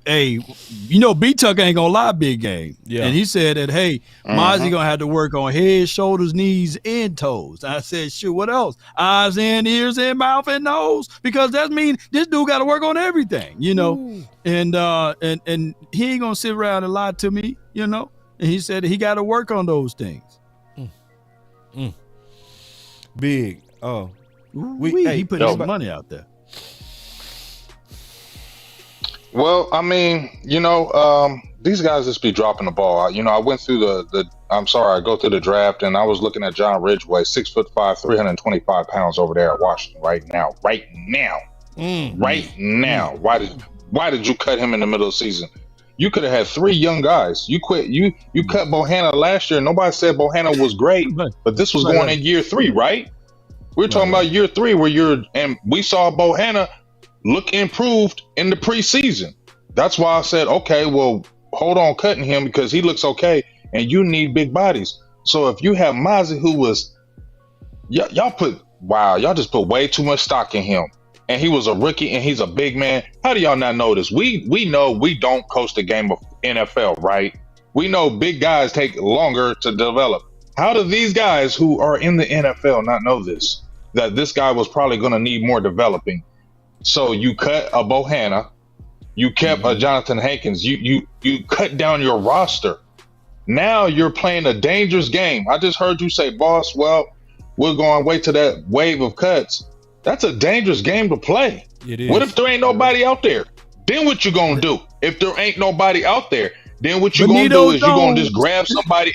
Hey, you know, B-Tuck ain't gonna lie, Big Game. Yeah. And he said that, hey, Mozzie gonna have to work on head, shoulders, knees, and toes. I said, sure, what else? Eyes and ears and mouth and nose, because that means this dude got to work on everything, you know. Ooh. And he ain't gonna sit around and lie to me, you know. And he said he got to work on those things. Big. He put his money out there. Well, I mean, you know, these guys just be dropping the ball. You know, I went through I go through the draft, and I was looking at John Ridgeway, 6'5", 325 pounds over there at Washington right now. Right now. Why did you cut him in the middle of the season? You could have had 3 young guys. You cut Bohanna last year. Nobody said Bohanna was great, but this was going in year 3, right? We're talking about year 3 and we saw Bohanna look improved in the preseason. That's why I said, okay, well, hold on cutting him, because he looks okay, and you need big bodies. So if you have Mozzie, who was, y'all just put way too much stock in him, and he was a rookie, and he's a big man. How do y'all not know this? We know we don't coach the game of NFL, right? We know big guys take longer to develop. How do these guys who are in the NFL not know this? That this guy was probably going to need more developing. So you cut a Bohanna, you kept a Jonathan Hankins, you cut down your roster. Now you're playing a dangerous game. I just heard you say, boss, well, we're going to wait till that wave of cuts. That's a dangerous game to play. It is. What if there ain't nobody out there? Then what you going to do? If there ain't nobody out there, then what you going to do is you're going to just grab somebody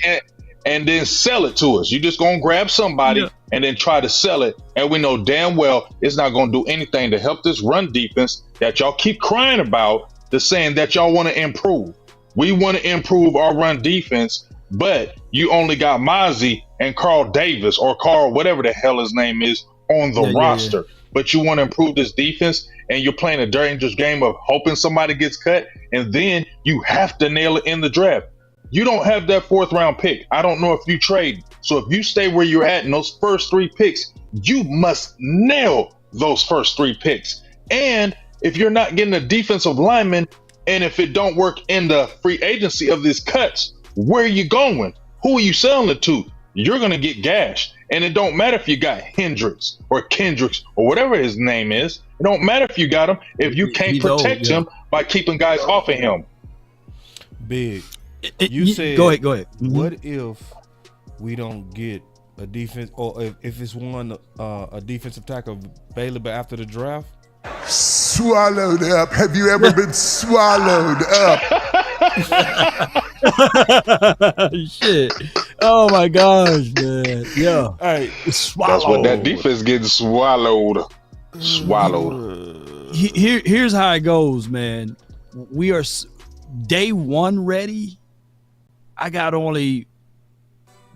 and then sell it to us. You're just going to grab somebody and then try to sell it. And we know damn well it's not going to do anything to help this run defense that y'all keep crying about, saying that y'all want to improve. We want to improve our run defense, but you only got Mozzie and Carl Davis, or Carl, whatever the hell his name is, on the roster. But you want to improve this defense, and you're playing a dangerous game of hoping somebody gets cut, and then you have to nail it in the draft. You don't have that 4th round pick. I don't know if you trade. So if you stay where you're at in those first 3 picks, you must nail those first 3 picks. And if you're not getting a defensive lineman, and if it don't work in the free agency of these cuts, where are you going? Who are you selling it to? You're going to get gashed. And it don't matter if you got Hendricks or Kendricks or whatever his name is. It don't matter if you got him if you can't protect him by keeping guys off of him. Big. You said, go ahead. What if we don't get a defense, or if it's a defensive tackle available after the draft? Swallowed up. Have you ever been swallowed up? Shit. Oh my gosh, man. Yeah. All right. Swallowed. That's what that defense getting swallowed. Here's how it goes, man. We are day 1 ready. I got only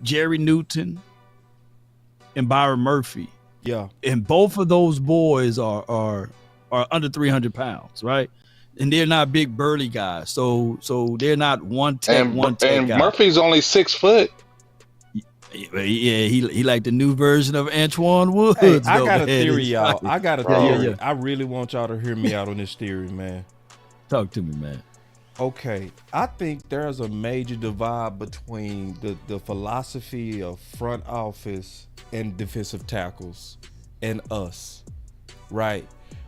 Jerry Newton, and Byron Murphy. Yeah. And both of those boys are under 300 pounds, right? And they're not big burly guys. So they're not one tech And guy. Murphy's only 6 foot. Yeah, he like the new version of Antoine Woods. Hey, I though, got a man. theory, It's y'all. like- I got a Yeah, theory. yeah. I really want y'all to hear me out on this theory, man. Talk to me, man. Okay, I think there's a major divide between the philosophy of front office and defensive tackles and us, right?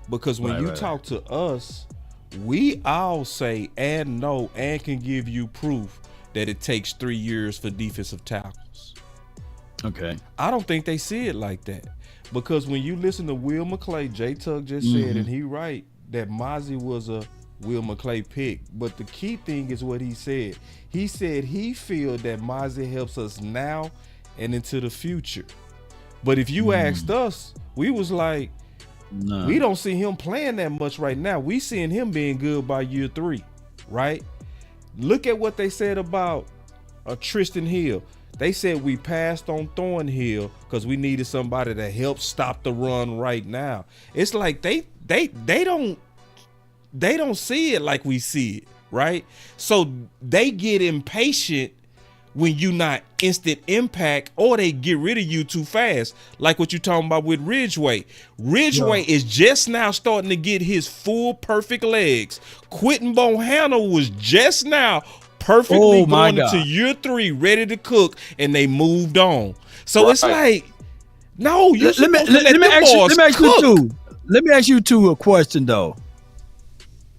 Because when you talk to us, we all say and know and can give you proof that it takes 3 years for defensive tackles. Okay. I don't think they see it like that, because when you listen to Will McClay, Jay Tug just said, and he right, that Mozzie was a Will McClay pick. But the key thing is what he said. He said he feel that Mozzie helps us now and into the future. But if you asked us, we was like, we don't see him playing that much right now. We seeing him being good by year 3, right? Look at what they said about Tristan Hill. They said we passed on Thornhill because we needed somebody to help stop the run right now. It's like they don't see it like we see it, right? So they get impatient when you not instant impact, or they get rid of you too fast, like what you talking about with Ridgeway. Ridgeway is just now starting to get his full perfect legs. Quentin Bohanna was just now perfectly going into year 3, ready to cook, and they moved on. So it's like, no, you let me ask you two a question though.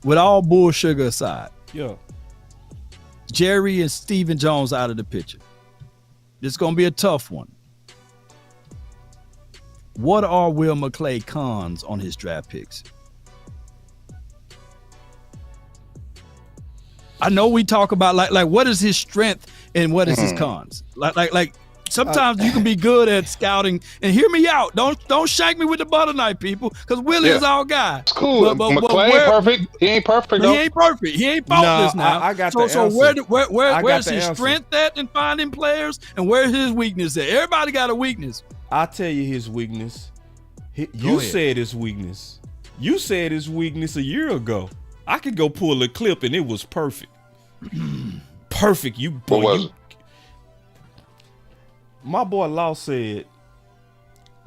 With all bull sugar aside, yeah, Jerry and Stephen Jones out of the picture. This is gonna be a tough one. What are Will McClay cons on his draft picks? I know we talk about like what is his strength and what is his cons. Like sometimes you can be good at scouting, and hear me out. Don't shank me with the butter knife, people, because Willie is our guy. It's cool. But McClay ain't perfect. He ain't perfect though. He ain't perfect. He ain't faultless now. I got so, the so answer. where's his strength at in finding players, and where's his weakness at? Everybody got a weakness. I'll tell you his weakness. You said his weakness. You said his weakness a year ago. I could go pull a clip and it was perfect. Perfect. My boy Law said,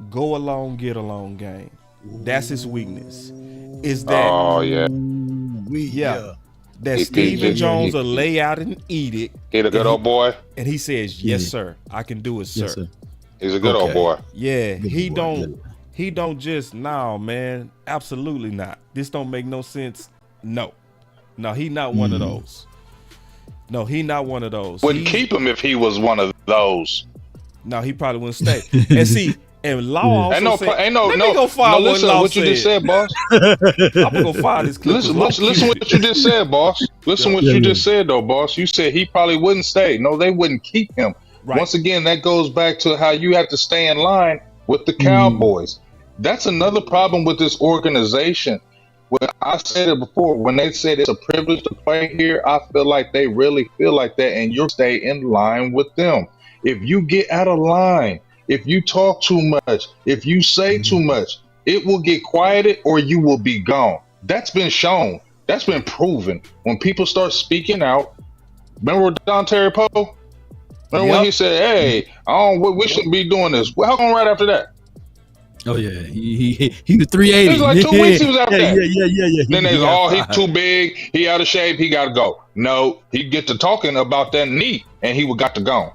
go along, get along game. That's his weakness. Is that that Stephen Jones will lay out and eat it. He's a good old boy. And he says, yes, sir. I can do it, sir. Yes, sir. He's a good old boy. Yeah, he don't just, no, man, absolutely not. This don't make no sense. No, he not one of those. No, he not one of those. Wouldn't keep him if he was one of those. No, he probably wouldn't stay. And see, and Law also said, listen to what you just said, boss. I'm gonna go find this clip. Listen what you just said, boss. Listen what you just said, though, boss. You said he probably wouldn't stay. No, they wouldn't keep him. Right. Once again, that goes back to how you have to stay in line with the Cowboys. That's another problem with this organization. When I said it before, when they said it's a privilege to play here, I feel like they really feel like that, and you'll stay in line with them. If you get out of line, if you talk too much, if you say too much, it will get quieted or you will be gone. That's been shown. That's been proven. When people start speaking out, remember Don Terry Poe? Remember when he said, "Hey, we shouldn't be doing this." Well, how come right after that? Oh yeah, he was 380. It was like 2 weeks he was after that. Yeah. Then they he's too big, he out of shape, he got to go. No, he get to talking about that knee, and he would got to go.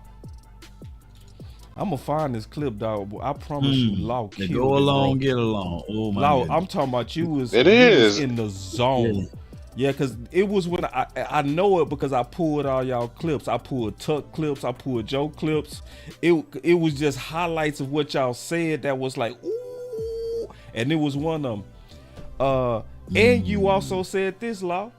I'm gonna find this clip, dog. I promise you, Law killed go along, get along. Oh my Law, goodness. I'm talking about you was in the zone. Yeah, because it was when I know it because I pulled all y'all clips. I pulled Tuck clips. I pulled Joe clips. It was just highlights of what y'all said that was like, ooh, and it was one of them. And you also said this, Law.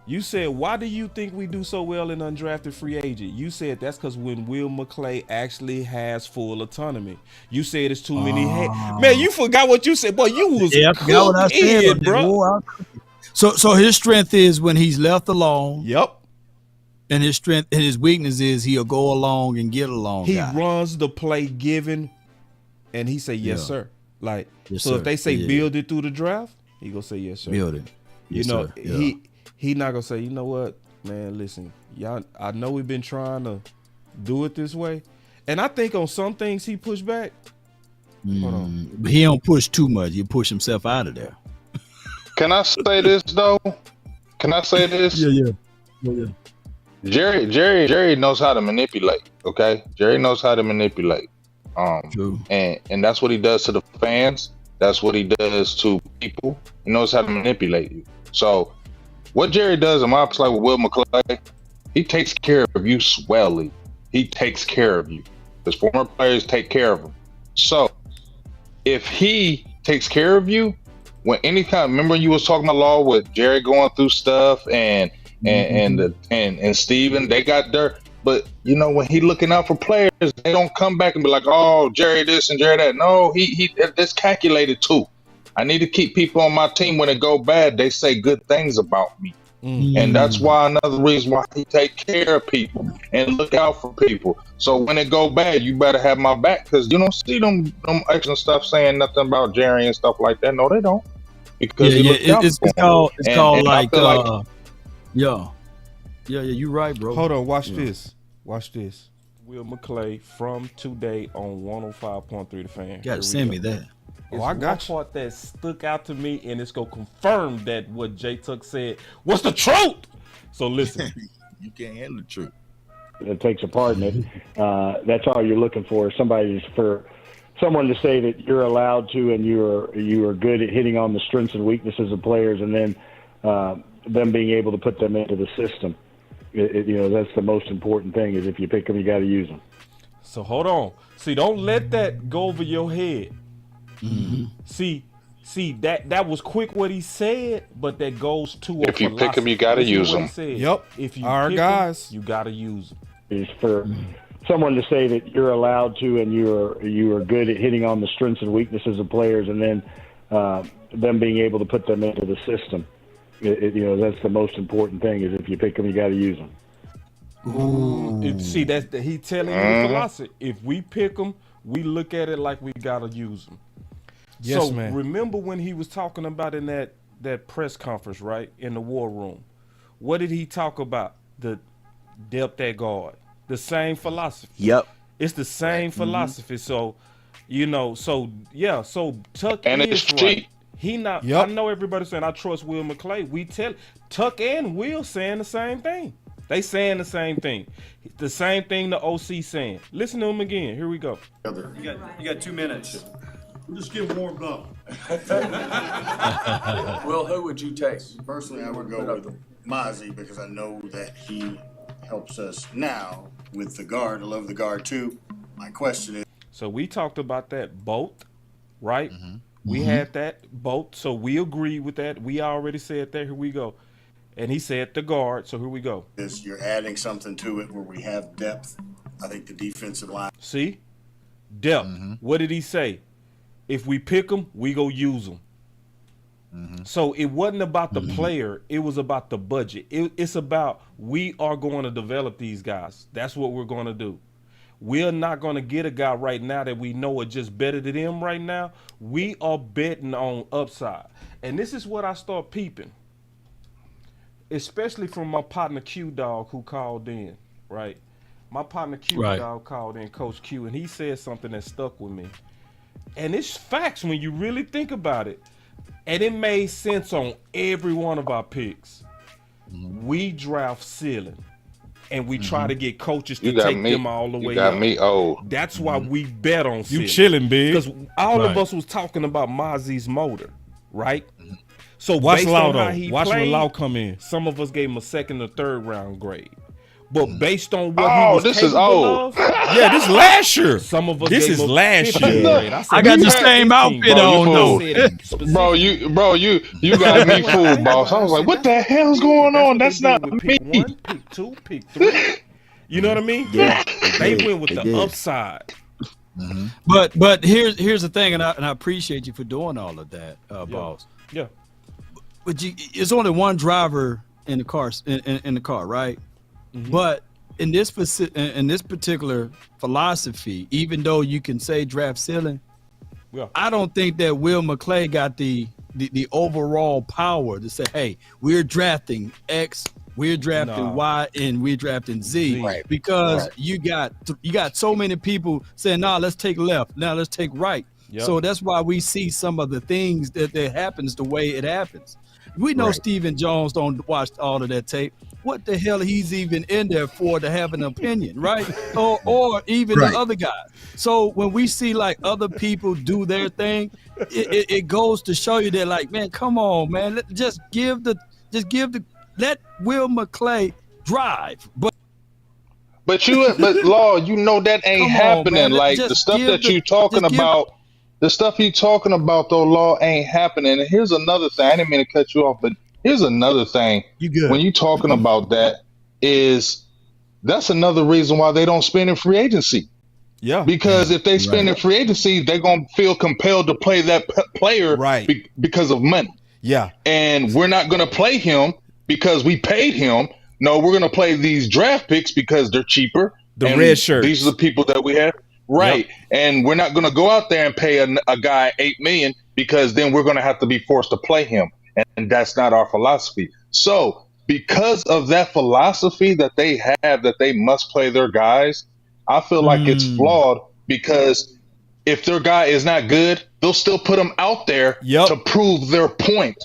You said, why do you think we do so well in undrafted free agent? You said that's because when Will McClay actually has full autonomy. You said it's too many hands. Man, you forgot what you said. Boy, you was I forgot what I said, bro. So his strength is when he's left alone. Yep. And his strength and his weakness is he'll go along and get along. He runs the play given, and he say yes, sir. Like yes, so, sir. if they say build it through the draft, he gonna say yes, sir. Build it. Yes, you know, sir. he not gonna say, you know what, man, listen, y'all, I know we've been trying to do it this way, and I think on some things he pushed back. Hold on. But he don't push too much. He push himself out of there. Can I say this though? Can I say this? Yeah. Jerry knows how to manipulate. Okay, Jerry knows how to manipulate. True. And that's what he does to the fans. That's what he does to people. He knows how to manipulate you. So, what Jerry does in my play with Will McClay, he takes care of you swellly. He takes care of you. His former players take care of him. So, if he takes care of you, when anytime, remember you was talking about law with Jerry going through stuff and Steven, they got dirt. But you know, when he looking out for players, they don't come back and be like, "Oh, Jerry this and Jerry that." No, he that's calculated too. I need to keep people on my team when it go bad. They say good things about me, and that's why another reason why he take care of people and look out for people. So when it go bad, you better have my back, because you don't see them extra stuff saying nothing about Jerry and stuff like that. No, they don't. Because it's called like you're right, bro. Hold on, watch this. Watch this. Will McClay from today on 105.3 The Fan. Gotta send me that. Oh, I got one part that stuck out to me, and it's gonna confirm that what J Tuck said was the truth. So listen. You can't handle the truth. It takes a partner. That's all you're looking for. Someone to say that you're allowed to, and you are good at hitting on the strengths and weaknesses of players, and then them being able to put them into the system. That's the most important thing. Is if you pick them, you got to use them. So hold on. See, don't let that go over your head. Mm-hmm. See that was quick what he said, but that goes to a if you pick them, you got to use them. Yep. If you Our pick guys, them, you got to use them. Is for someone to say that you're allowed to, and you are good at hitting on the strengths and weaknesses of players, and then them being able to put them into the system. That's the most important thing. Is if you pick them, you got to use them. Ooh. See, he telling you the philosophy. If we pick them, we look at it like we gotta use them. Yes, so man. Remember when he was talking about in that press conference, right, in the war room? What did he talk about? The depth at guard. The same philosophy. Yep. It's the same philosophy. So, so Tuck and is it's right. cheap. He not. I know everybody saying I trust Will McClay. We tell Tuck and Will saying the same thing. They saying the same thing. The same thing the OC saying. Listen to him again. Here we go. You got 2 minutes. We'll just get warmed up. Will, who would you take? Personally, I would go with Mozzie because I know that he helps us now with the guard. I love the guard too. My question is. So we talked about that both, right? Mm-hmm. We had that both, so we agree with that. We already said that. Here we go. And he said the guard, so here we go. You're adding something to it where we have depth. I think the defensive line. See? Depth. What did he say? If we pick them, we go use them. So it wasn't about the player. It was about the budget. It's about we are going to develop these guys. That's what we're going to do. We're not going to get a guy right now that we know are just better than him right now. We are betting on upside. And this is what I start peeping. Especially from my partner Q-Dog who called in, right? My partner Q-Dog called in, Coach Q, and he said something that stuck with me. And it's facts when you really think about it. And it made sense on every one of our picks. We draft ceiling. And we try to get coaches to take them all the way up. That's why we bet on ceiling. You chilling, big. Because all of us was talking about Mozzie's motor, right? So watch based Lau on how though. he Watch played, when Lau come in. some of us gave him a second or third round grade. But based on what he was capable of, yeah, this last year. Some of us This gave is him a last 15 year. grade. I got the same outfit on though. You got me fooled, boss. I was like, what the hell's going on? That's not me. Pick 1, pick 2, pick 3. You know what I mean? Yeah, they went with the upside. But here's the thing, and I appreciate you for doing all of that, boss. Yeah. But it's only one driver in the car, in the car, right? But in this particular philosophy, even though you can say draft ceiling, I don't think that Will McClay got the overall power to say, hey, we're drafting X, we're drafting Y, and we're drafting Z. Right. Because you got so many people saying, nah, let's take left, now let's take right. So that's why we see some of the things that happens the way it happens. We know Stephen Jones don't watch all of that tape. What the hell he's even in there for to have an opinion, right? Or even the other guy. So when we see like other people do their thing, it goes to show you that, like, man, come on, man, let Will McClay drive. But Law, you know that ain't happening. Like the stuff that you talking about. The stuff you talking about, though, Law, ain't happening. And here's another thing. I didn't mean to cut you off, but here's another thing. You good. When you talking about that, that's another reason why they don't spend in free agency. Yeah. Because if they spend in free agency, they're going to feel compelled to play that player because of money. Yeah. And we're not going to play him because we paid him. No, we're going to play these draft picks because they're cheaper. The red shirts. These are the people that we have. Right. Yep. And we're not going to go out there and pay a guy $8 million because then we're going to have to be forced to play him. And that's not our philosophy. So because of that philosophy that they have, that they must play their guys, I feel like it's flawed, because if their guy is not good, they'll still put him out there to prove their point.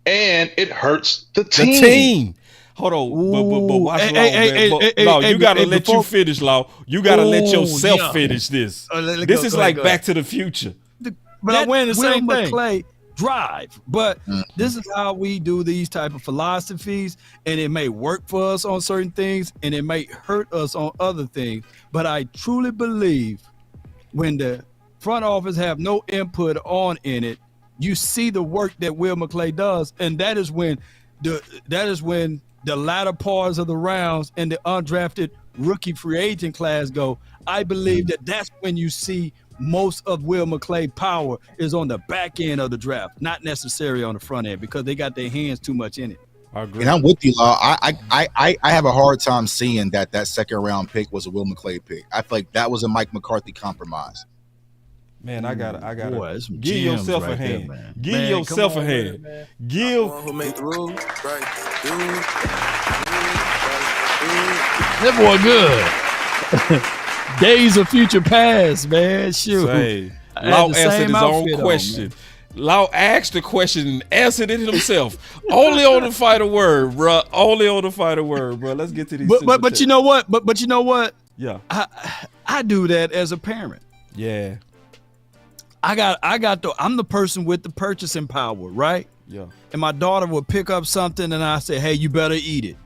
And it hurts the team. Hold on, but watch Law, man. No, you gotta let you finish, Law. You gotta let yourself finish this. This is like Back to the Future. But I'm wearing the same thing. McClay drive. But this is how we do these type of philosophies, and it may work for us on certain things, and it may hurt us on other things. But I truly believe when the front office have no input on in it, you see the work that Will McClay does, and that is when the latter parts of the rounds and the undrafted rookie free agent class go. I believe that's when you see most of Will McClay power is on the back end of the draft, not necessarily on the front end, because they got their hands too much in it. I agree. And I'm with you, Law. I have a hard time seeing that second round pick was a Will McClay pick. I feel like that was a Mike McCarthy compromise. Man, I gotta give yourself a hand. Give yourself a hand. Give. Who made the rules? Right. That boy good. Days of future past, man. Shoot. Law answered his own question. Law asked the question and answered it himself. Only on the Fighter Word, bro. Only on the Fighter Word, bro. Let's get to these. But you know what? But you know what? Yeah. I do that as a parent. Yeah. I'm the person with the purchasing power, right? Yeah. And my daughter would pick up something and I say, hey, you better eat it.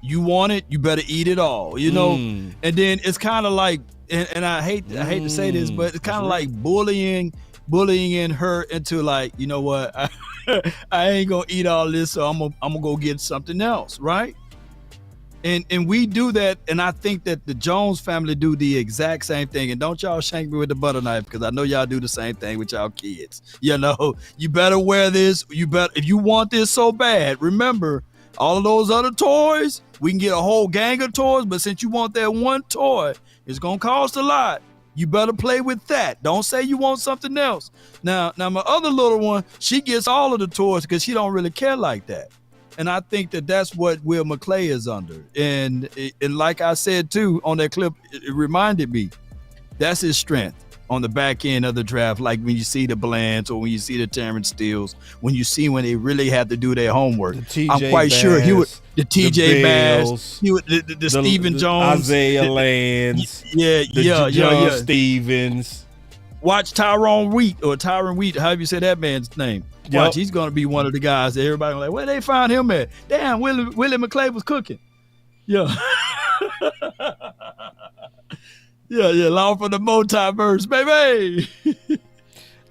You want it, you better eat it all, you know? And then it's kind of like, and I hate to say this, but it's kind of like bullying in her into, like, you know what, I ain't gonna eat all this, so I'm gonna go get something else, right? And we do that, and I think that the Jones family do the exact same thing. And don't y'all shank me with the butter knife, because I know y'all do the same thing with y'all kids. You know, you better wear this. If you want this so bad, remember, all of those other toys, we can get a whole gang of toys, but since you want that one toy, it's gonna cost a lot. You better play with that. Don't say you want something else. Now my other little one, she gets all of the toys because she don't really care like that. And I think that that's what Will McClay is under. And like I said, too, on that clip, it reminded me, that's his strength on the back end of the draft. Like when you see the Blands or when you see the Terrence Steels, when they really have to do their homework. I'm quite sure he would, the TJ Bass, the Stephen Jones, Isaiah Lands, John Stevens. Watch Tyron Wheat, however you say that man's name. Watch, he's going to be one of the guys that everybody like, where they find him at? Damn, Willie McClay was cooking. Yeah. yeah, Law for the multiverse, baby.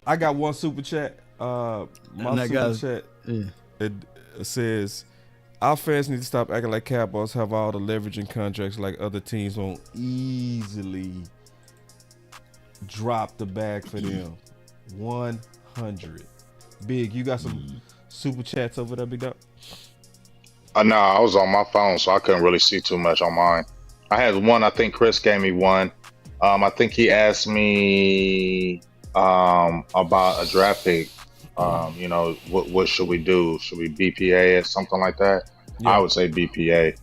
I got one super chat. Chat. It says, our fans need to stop acting like Cowboys have all the leverage and contracts like other teams won't easily drop the bag for them. 100. Big, you got some super chats over there, Big Dog? No, I was on my phone, so I couldn't really see too much on mine. I had one. I think Chris gave me one. I think he asked me about a draft pick. You know, what should we do? Should we BPA or something like that? Yeah. I would say BPA.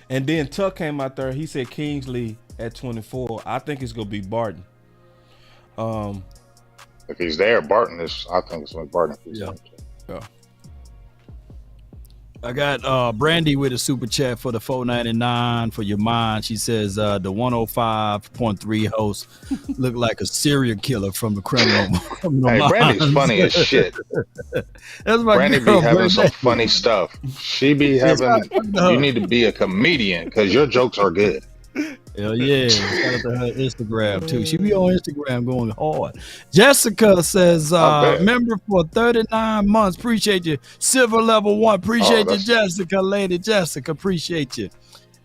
And then Tuck came out there. He said Kingsley at 24. I think it's gonna be Barton. If he's there, Barton is. I think it's with Barton. Yeah. I got Brandy with a super chat for the $4.99 for your mind. She says the 105.3 host look like a serial killer from the criminal. Hey, Brandy's funny as shit. That's my Brandy girl, be having Brandy. some funny stuff. She be having. You need to be a comedian because your jokes are good. Hell yeah. Shout out to her Instagram too. She be on Instagram going hard. Jessica says, member for 39 months. Appreciate you. Silver level 1. Appreciate you, Jessica. Lady Jessica. Appreciate you.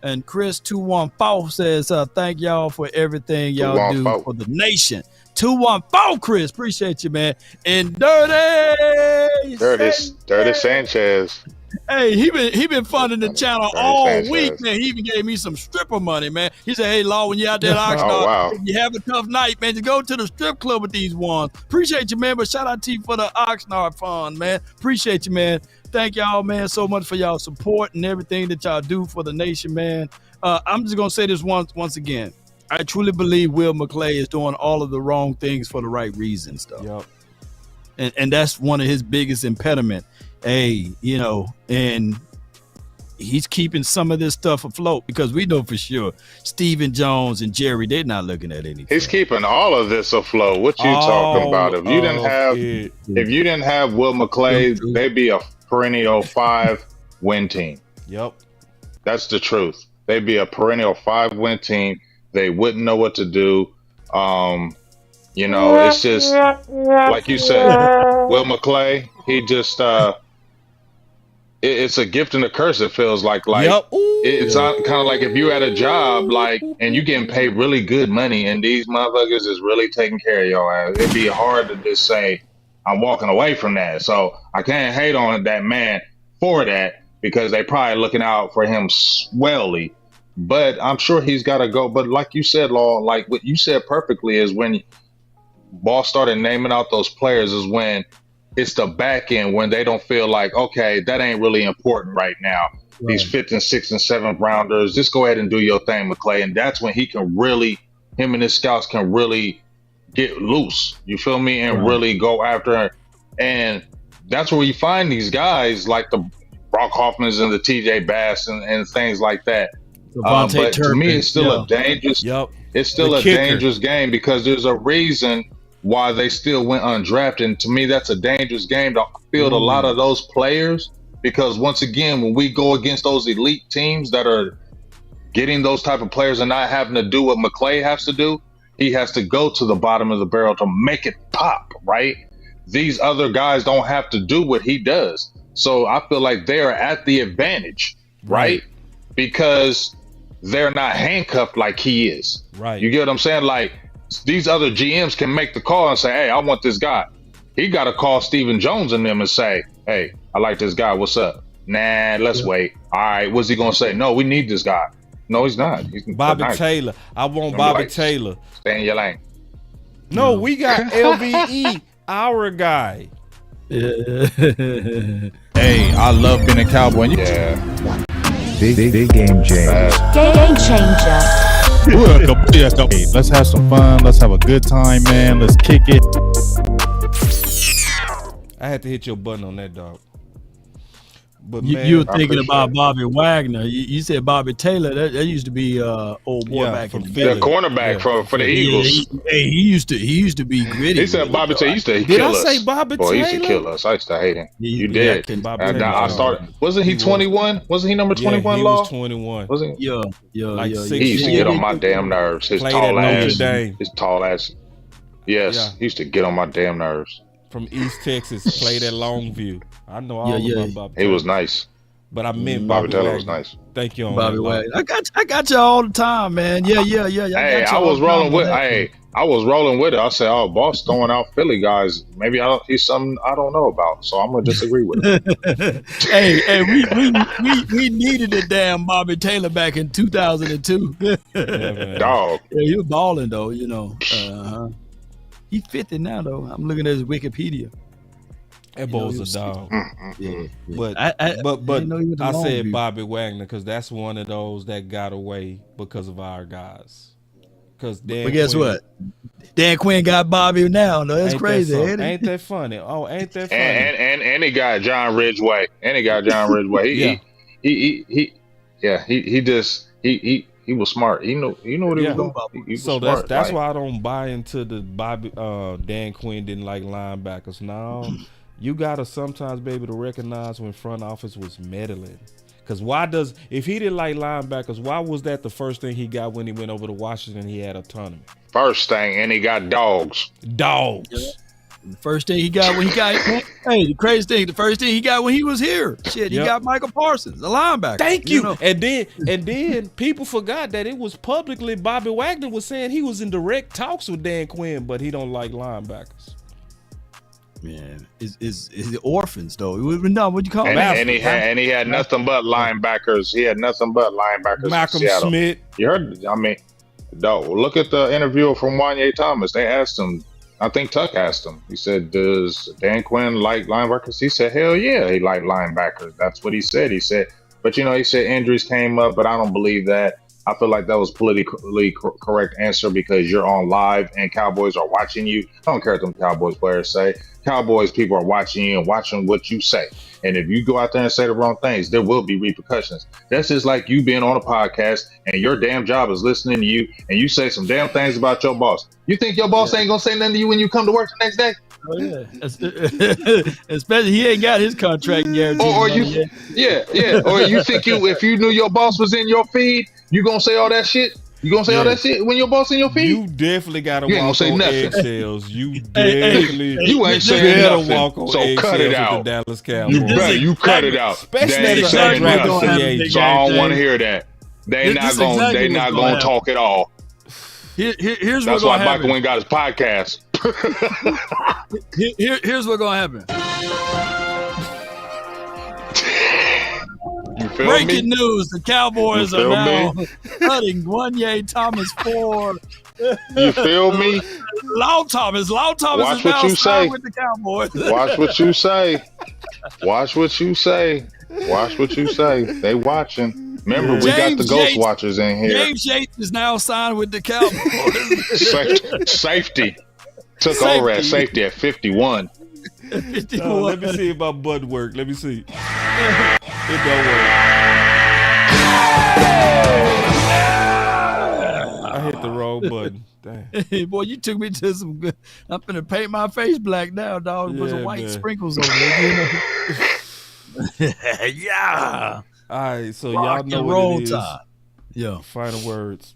And Chris 214 says, thank y'all for everything y'all do for the nation. 214, Chris. Appreciate you, man. And Dirty Sanchez. Hey, he been funding the channel all week, man. He even gave me some stripper money, man. He said, hey, Law, when you're out there at Oxnard, if you have a tough night, man, just go to the strip club with these ones. Appreciate you, man. But shout out to you for the Oxnard fund, man. Appreciate you, man. Thank y'all, man, so much for y'all support and everything that y'all do for the nation, man. I'm just going to say this once again. I truly believe Will McClay is doing all of the wrong things for the right reasons, though. Yep. And that's one of his biggest impediment. Hey, you know, and he's keeping some of this stuff afloat because we know for sure Stephen Jones and Jerry, they're not looking at anything. He's keeping all of this afloat. What you talking about? If you didn't have Will McClay, they'd be a perennial 5-win team. Yep. That's the truth. They'd be a perennial 5-win team. They wouldn't know what to do. You know, it's just like you said, Will McClay, he just it's a gift and a curse. It feels like it's kind of like if you had a job and you getting paid really good money and these motherfuckers is really taking care of your ass. It'd be hard to just say I'm walking away from that. So I can't hate on that man for that because they probably looking out for him swellly. But I'm sure he's got to go. But like you said, Law, like what you said perfectly is when Boss started naming out those players is when it's the back end when they don't feel like, okay, that ain't really important right now. Right. These 5th and 6th and 7th rounders, just go ahead and do your thing, McClay. And that's when he can really, him and his scouts can really get loose. You feel me? And really go after her. And that's where you find these guys like the Brock Hoffmans and the TJ Bass and things like that. But to me, it's still a dangerous. It's still a dangerous game because there's a reason why they still went undrafted. And to me, that's a dangerous game to field a lot of those players because once again, when we go against those elite teams that are getting those type of players and not having to do what McClay has to do, he has to go to the bottom of the barrel to make it pop, right? These other guys don't have to do what he does. So I feel like they're at the advantage, right? Because they're not handcuffed like he is. Right. You get what I'm saying? Like these other GMs can make the call and say, hey, I want this guy. He got to call Stephen Jones and them and say, hey, I like this guy. What's up? Nah, let's wait. All right. What's he going to say? No, we need this guy. No, he's not. He's Bobby Taylor. I want Bobby Taylor. Stay in your lane. No, we got LVE, our guy. Hey, I love being a Cowboy. Yeah. Big game changer. Game changer. Let's have some fun. Let's have a good time, man. Let's kick it. I had to hit your button on that, dog. But you were thinking about Bobby Wagner. You said Bobby Taylor. That used to be old boy back in the day. The cornerback for the Eagles. He used to be gritty. He said Bobby Taylor used to kill us. Did I say Bobby Taylor? Boy, he used to kill us. I used to hate him. You did. I started. Wasn't he 21? Wasn't he number 21? He was 21. Wasn't he? Yeah. Like he used to get on my damn nerves. His tall ass. Yes, he used to get on my damn nerves. From East Texas, played at Longview. I know all about Bobby Taylor. He was nice. But I meant Bobby Bobby Taylor Wagner. was nice. Thank you on Bobby that, Bob. Wagner. I got you all the time, man. Yeah. Hey, I was rolling with. Hey, I was rolling with it. I said, "Oh, boss throwing out Philly guys. Maybe he's something I don't know about." So I'm gonna disagree with him. hey, we needed a damn Bobby Taylor back in 2002. Dog. Yeah, he was balling though. He's 50 now though. I'm looking at his Wikipedia. That boy's a dog. Yeah. But I didn't know he was a I long said view. Bobby Wagner because that's one of those that got away because of our guys. Because But guess what? Dan Quinn got Bobby now. No, that's crazy. Ain't that funny? Oh, ain't that funny? And he got John Ridgeway. He was smart. He knew what he was doing. He was So smart. that's why I don't buy into the Dan Quinn didn't like linebackers. No, you gotta sometimes be able to recognize when front office was meddling. Because if he didn't like linebackers, why was that the first thing he got when he went over to Washington? He had autonomy. First thing, and he got dogs. Dogs. Yeah. The first thing he got when he got the crazy thing, the first thing he got when he was here. Shit, he got Michael Parsons, a linebacker. Thank you. And then people forgot that it was publicly Bobby Wagner was saying he was in direct talks with Dan Quinn, but he don't like linebackers. Man, is the orphans though? No, what you call it? And he had nothing but linebackers. He had nothing but linebackers. Malcolm in Seattle. Smith. You heard? I mean, dog. Look at the interview from Wanye Thomas. They asked him. I think Tuck asked him. He said, "Does Dan Quinn like linebackers?" He said, "Hell yeah, he liked linebackers." That's what he said. He said, but he said injuries came up, but I don't believe that. I feel like that was politically correct answer because you're on live and Cowboys are watching you. I don't care what them Cowboys players say. Cowboys people are watching you and watching what you say. And if you go out there and say the wrong things, there will be repercussions. That's just like you being on a podcast and your damn job is listening to you and you say some damn things about your boss. You think your boss ain't gonna say nothing to you when you come to work the next day? Oh yeah, especially he ain't got his contract guaranteed. Or you, Or you think if you knew your boss was in your feed, you gonna say all that shit? You gonna say all that shit when your boss in your feed? You definitely gotta walk walk on eggshells. You definitely you ain't saying nothing. Walk on So cut it out. With the Dallas Cowboys. You cut it out. Especially they ain't saying nothing. So I don't want to hear that. They not gonna talk at all. Here's that's what's why gonna Michael happen. Wynn got his podcast. Here's what's gonna happen. Breaking news: the Cowboys are now cutting Wanye Thomas for. You feel me? Law Thomas. Watch is now what you say. with the Cowboys. Watch what you say. Watch what you say. Watch what you say. They watching. Remember, we got the Ghost Watchers in here. James Yates is now signed with the Cowboys. Safety. Took over at safety at 51. 51. Let me see if my butt work. Let me see. It don't work. I hit the wrong button. Dang. Hey, boy, you took me to some good. I'm finna paint my face black now, dog. Put some white sprinkles over there. Yeah. All right, so Rock y'all know and what roll it is. time. Yeah. Final words.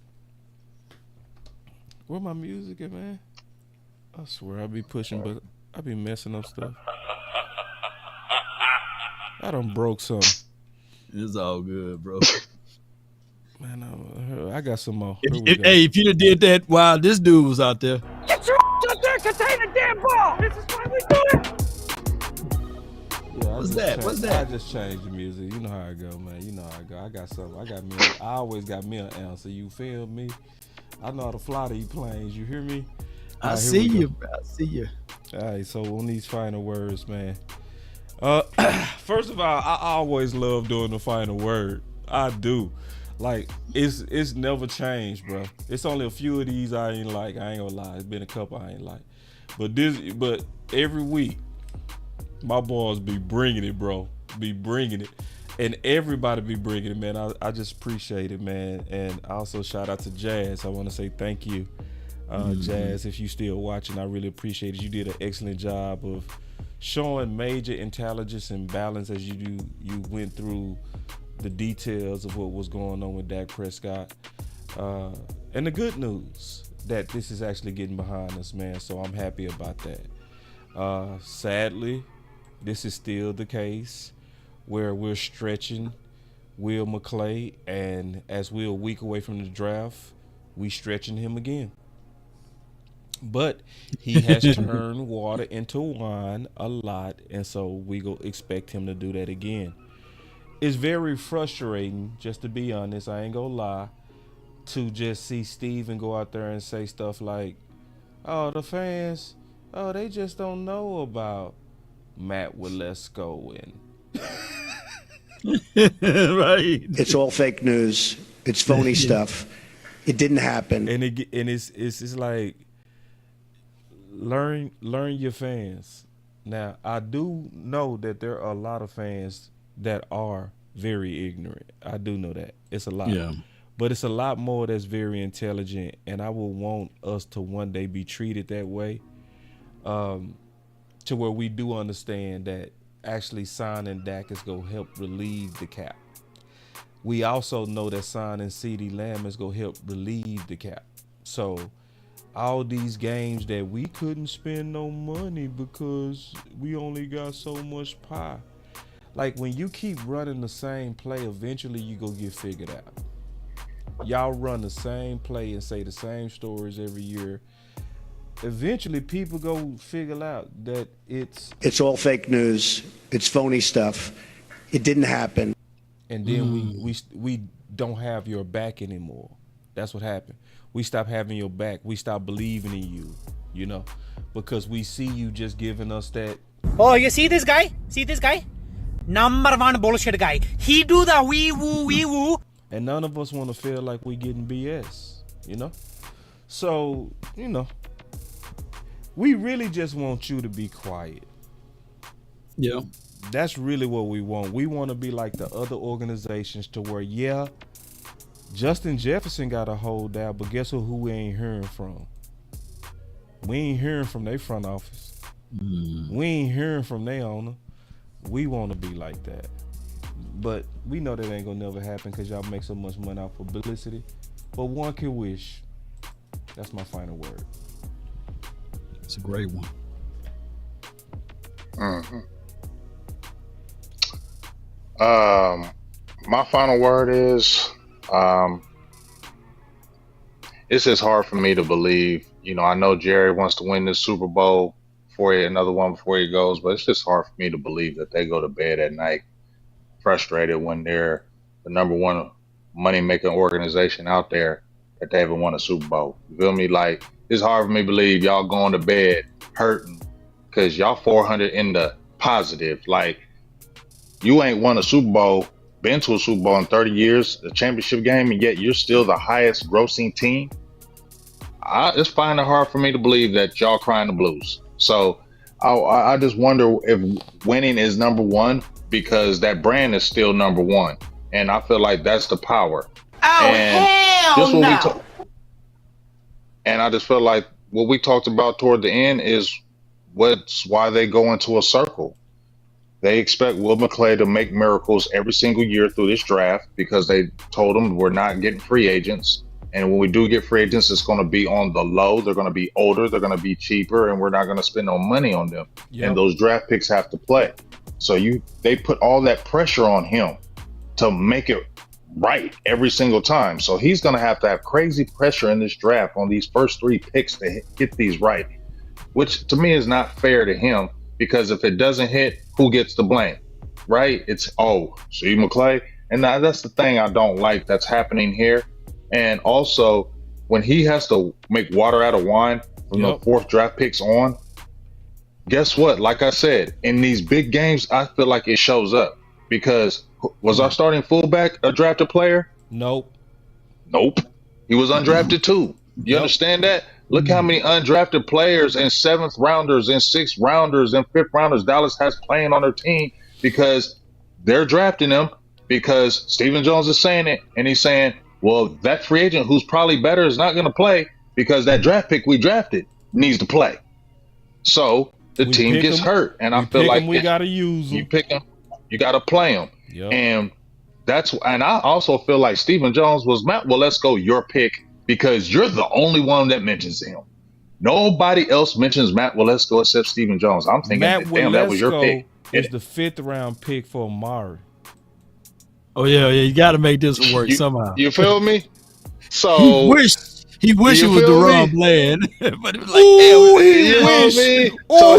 Where my music at, man? I swear I be pushing, but I be messing up stuff. I done broke something. It's all good, bro. Man, I got some more. If you'd have did that while this dude was out there. Get your up there, contain the damn ball. This is why we do it. Yeah, What's that? What's that? I just changed the music. You know how I go, man. You know how I go. I got something. I always got me an answer. You feel me? I know how to fly these planes. You hear me? I see you. I see you. All right, so on these final words, man. First of all, I always love doing the final word. I do. Like, it's never changed, bro. It's only a few of these I ain't like. I ain't gonna lie. It's been a couple I ain't like. But every week, my boys be bringing it, bro. Be bringing it. And everybody be bringing it, man. I just appreciate it, man. And also shout out to Jazz. I want to say thank you. Jazz, if you still watching, I really appreciate it. You did an excellent job of showing major intelligence and balance as you went through the details of what was going on with Dak Prescott. And the good news that this is actually getting behind us, man. So I'm happy about that. Sadly, this is still the case where we're stretching Will McClay, and as we're a week away from the draft, we stretching him again. But he has turned water into wine a lot, and so we go expect him to do that again. It's very frustrating, just to be honest, I ain't gonna lie, to just see Steven go out there and say stuff like, oh, the fans, oh, they just don't know about Matt Walesko and right. It's all fake news. It's phony stuff. It didn't happen. And it's like learn your fans. Now, I do know that there are a lot of fans that are very ignorant. I do know that. It's a lot. Yeah. But it's a lot more that's very intelligent, and I will want us to one day be treated that way, to where we do understand that actually signing Dak is going to help relieve the cap. We also know that signing CeeDee Lamb is going to help relieve the cap. So all these games that we couldn't spend no money because we only got so much pie. Like, when you keep running the same play, eventually you go get figured out. Y'all run the same play and say the same stories every year. Eventually people go figure out that it's all fake news. It's phony stuff. It didn't happen. And then we don't have your back anymore. That's what happened. We stop having your back. We stop believing in you, you know, because we see you just giving us that. Oh, you see this guy? See this guy? Number one bullshit guy. He do the wee woo. And none of us want to feel like we getting BS, you know? So, you know, we really just want you to be quiet. Yeah. That's really what we want. We want to be like the other organizations, to where, yeah, Justin Jefferson got a holdout, but guess who we ain't hearing from? We ain't hearing from their front office. We ain't hearing from their owner. We want to be like that. But we know that ain't gonna never happen because y'all make so much money off publicity. But one can wish. That's my final word. It's a great one. My final word is, it's just hard for me to believe. You know, I know Jerry wants to win this Super Bowl another one before he goes, but it's just hard for me to believe that they go to bed at night frustrated when they're the number one money-making organization out there, that they haven't won a Super Bowl. You feel me? Like, it's hard for me to believe y'all going to bed hurting because y'all 400 in the positive. Like, you ain't won a Super Bowl, been to a Super Bowl in 30 years, a championship game, and yet you're still the highest grossing team. It's finding it hard for me to believe that y'all crying the blues. So I just wonder if winning is number one, because that brand is still number one. And I feel like that's the power. Oh, and hell no. And I just feel like what we talked about toward the end is why they go into a circle. They expect Will McClay to make miracles every single year through this draft, because they told him we're not getting free agents. And when we do get free agents, it's going to be on the low. They're going to be older. They're going to be cheaper, and we're not going to spend no money on them. Yep. And those draft picks have to play. So they put all that pressure on him to make it right every single time. So he's going to have crazy pressure in this draft on these first three picks to get these right, which to me is not fair to him, because if it doesn't hit, who gets the blame, right? It's, see McClay. And that's the thing I don't like that's happening here. And also, when he has to make water out of wine from the fourth draft picks on, guess what? Like I said, in these big games, I feel like it shows up. Because was our starting fullback a drafted player? Nope. He was undrafted too. You understand that? Look how many undrafted players and 7th rounders and 6th rounders and 5th rounders Dallas has playing on their team, because they're drafting them because Stephen Jones is saying it, and he's saying, well, that free agent who's probably better is not going to play because that draft pick we drafted needs to play. So the team gets hurt, and I feel like we got to use them. You pick them, you got to play them. Yep. And I also feel like Stephen Jones was let's go your pick, because you're the only one that mentions him. Nobody else mentions Matt Walesko except Stephen Jones. I'm thinking, damn, that was your pick. is the 5th round pick for Amari. Oh yeah, you got to make this one work somehow. You feel me? So he wished it was the wrong land, but it was like, Ooh, damn,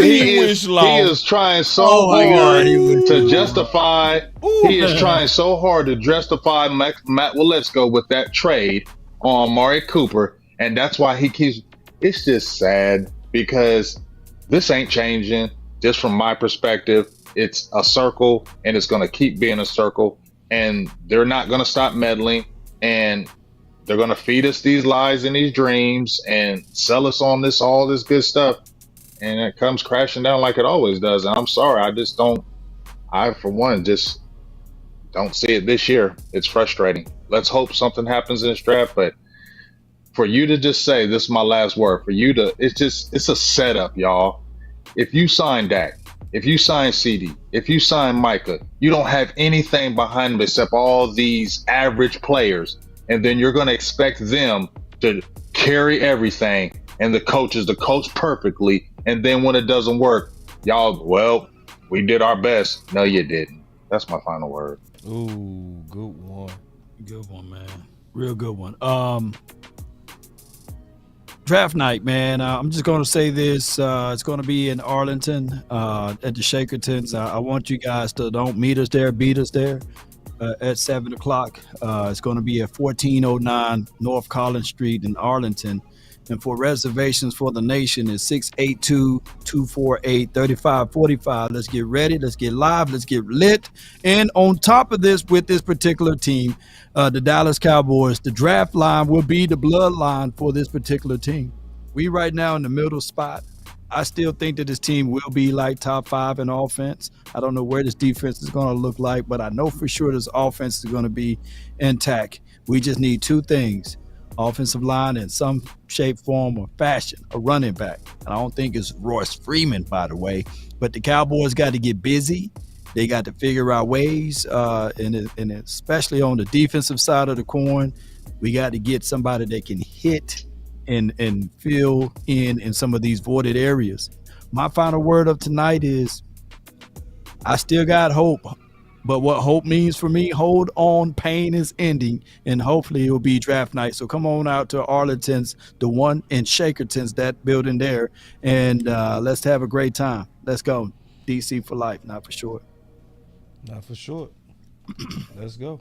he is trying so hard to justify. He is trying so hard to justify Matt Willetsko with that trade on Amari Cooper, and that's why he keeps. It's just sad because this ain't changing. Just from my perspective, it's a circle, and it's going to keep being a circle, and they're not going to stop meddling, and they're going to feed us these lies and these dreams and sell us on all this good stuff. And it comes crashing down like it always does. And I'm sorry. I, for one, just don't see it this year. It's frustrating. Let's hope something happens in this draft. But for you to just say, this is my last word, it's a setup, y'all. If you sign Dak, if you sign CeeDee, if you sign Micah, you don't have anything behind them except all these average players. And then you're going to expect them to carry everything, and the coach is to coach perfectly. And then when it doesn't work, y'all, well, we did our best. No, you didn't. That's my final word. Ooh, good one. Good one, man. Real good one. Draft night, man. I'm just going to say this. It's going to be in Arlington at the Shakertons. I want you guys to don't meet us there, beat us there. At 7 o'clock. It's going to be at 1409 North Collins Street in Arlington. And for reservations for the nation is 682-248-3545. Let's get ready. Let's get live. Let's get lit. And on top of this, with this particular team, the Dallas Cowboys, the draft line will be the bloodline for this particular team. We right now in the middle spot. I still think that this team will be like top 5 in offense. I don't know where this defense is going to look like, but I know for sure this offense is going to be intact. We just need 2 things: offensive line in some shape, form, or fashion, a running back. And I don't think it's Royce Freeman, by the way. But the Cowboys got to get busy. They got to figure out ways, and especially on the defensive side of the coin, we got to get somebody that can hit and fill in some of these voided areas. My final word of tonight is I still got hope. But what hope means for me, hold on, pain is ending, and hopefully it will be draft night. So come on out to Arlington's, the one in Shakerton's, that building there, and let's have a great time. Let's go. DC for life, not for short. Not for short. Let's go.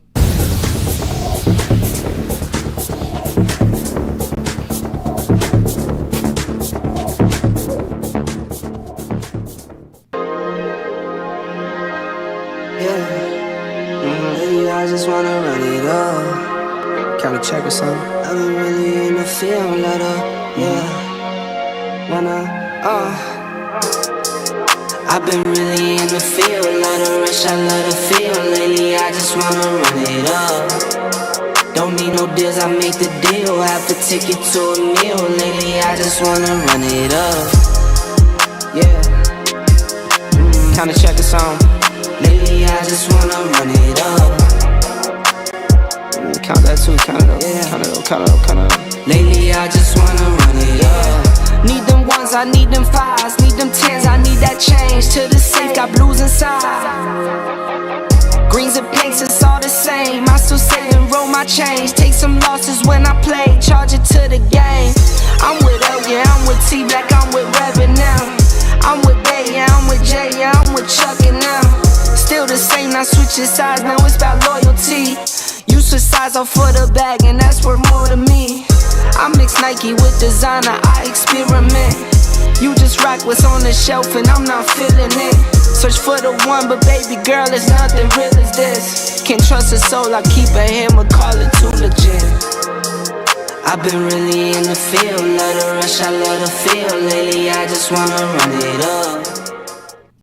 I just wanna run it up. Can we check or something? I've been really in the field, let up, I've been really in the field, let her rush, I let her feel. Lately I just wanna run it up. Don't need no deals, I make the deal. Half a ticket to a meal. Lately I just wanna run it up. Kinda check or something. Lately I just wanna run it up. Count that too, count it up, count it up. Lately I just wanna run it up. Need them ones, I need them 5s, need them 10s, I need that change. To the safe, got blues inside. Greens and pinks, it's all the same. I still save and roll my change. Take some losses when I play, charge it to the game. I'm with L, yeah, I'm with T Black, I'm with Reverend now. I'm with Bay, yeah, I'm with Jay, yeah, I'm with Chuck and now. Still the same, not switching sides, now it's about loyalty. You switch sides off for the bag, and that's worth more to me. I mix Nike with designer, I experiment. You just rock what's on the shelf, and I'm not feeling it. Search for the one, but baby girl, it's nothing real as this. Can't trust a soul, I keep a hammer, call it too legit. I've been really in the field, let her rush, I let her feel. Lately I just wanna run it up.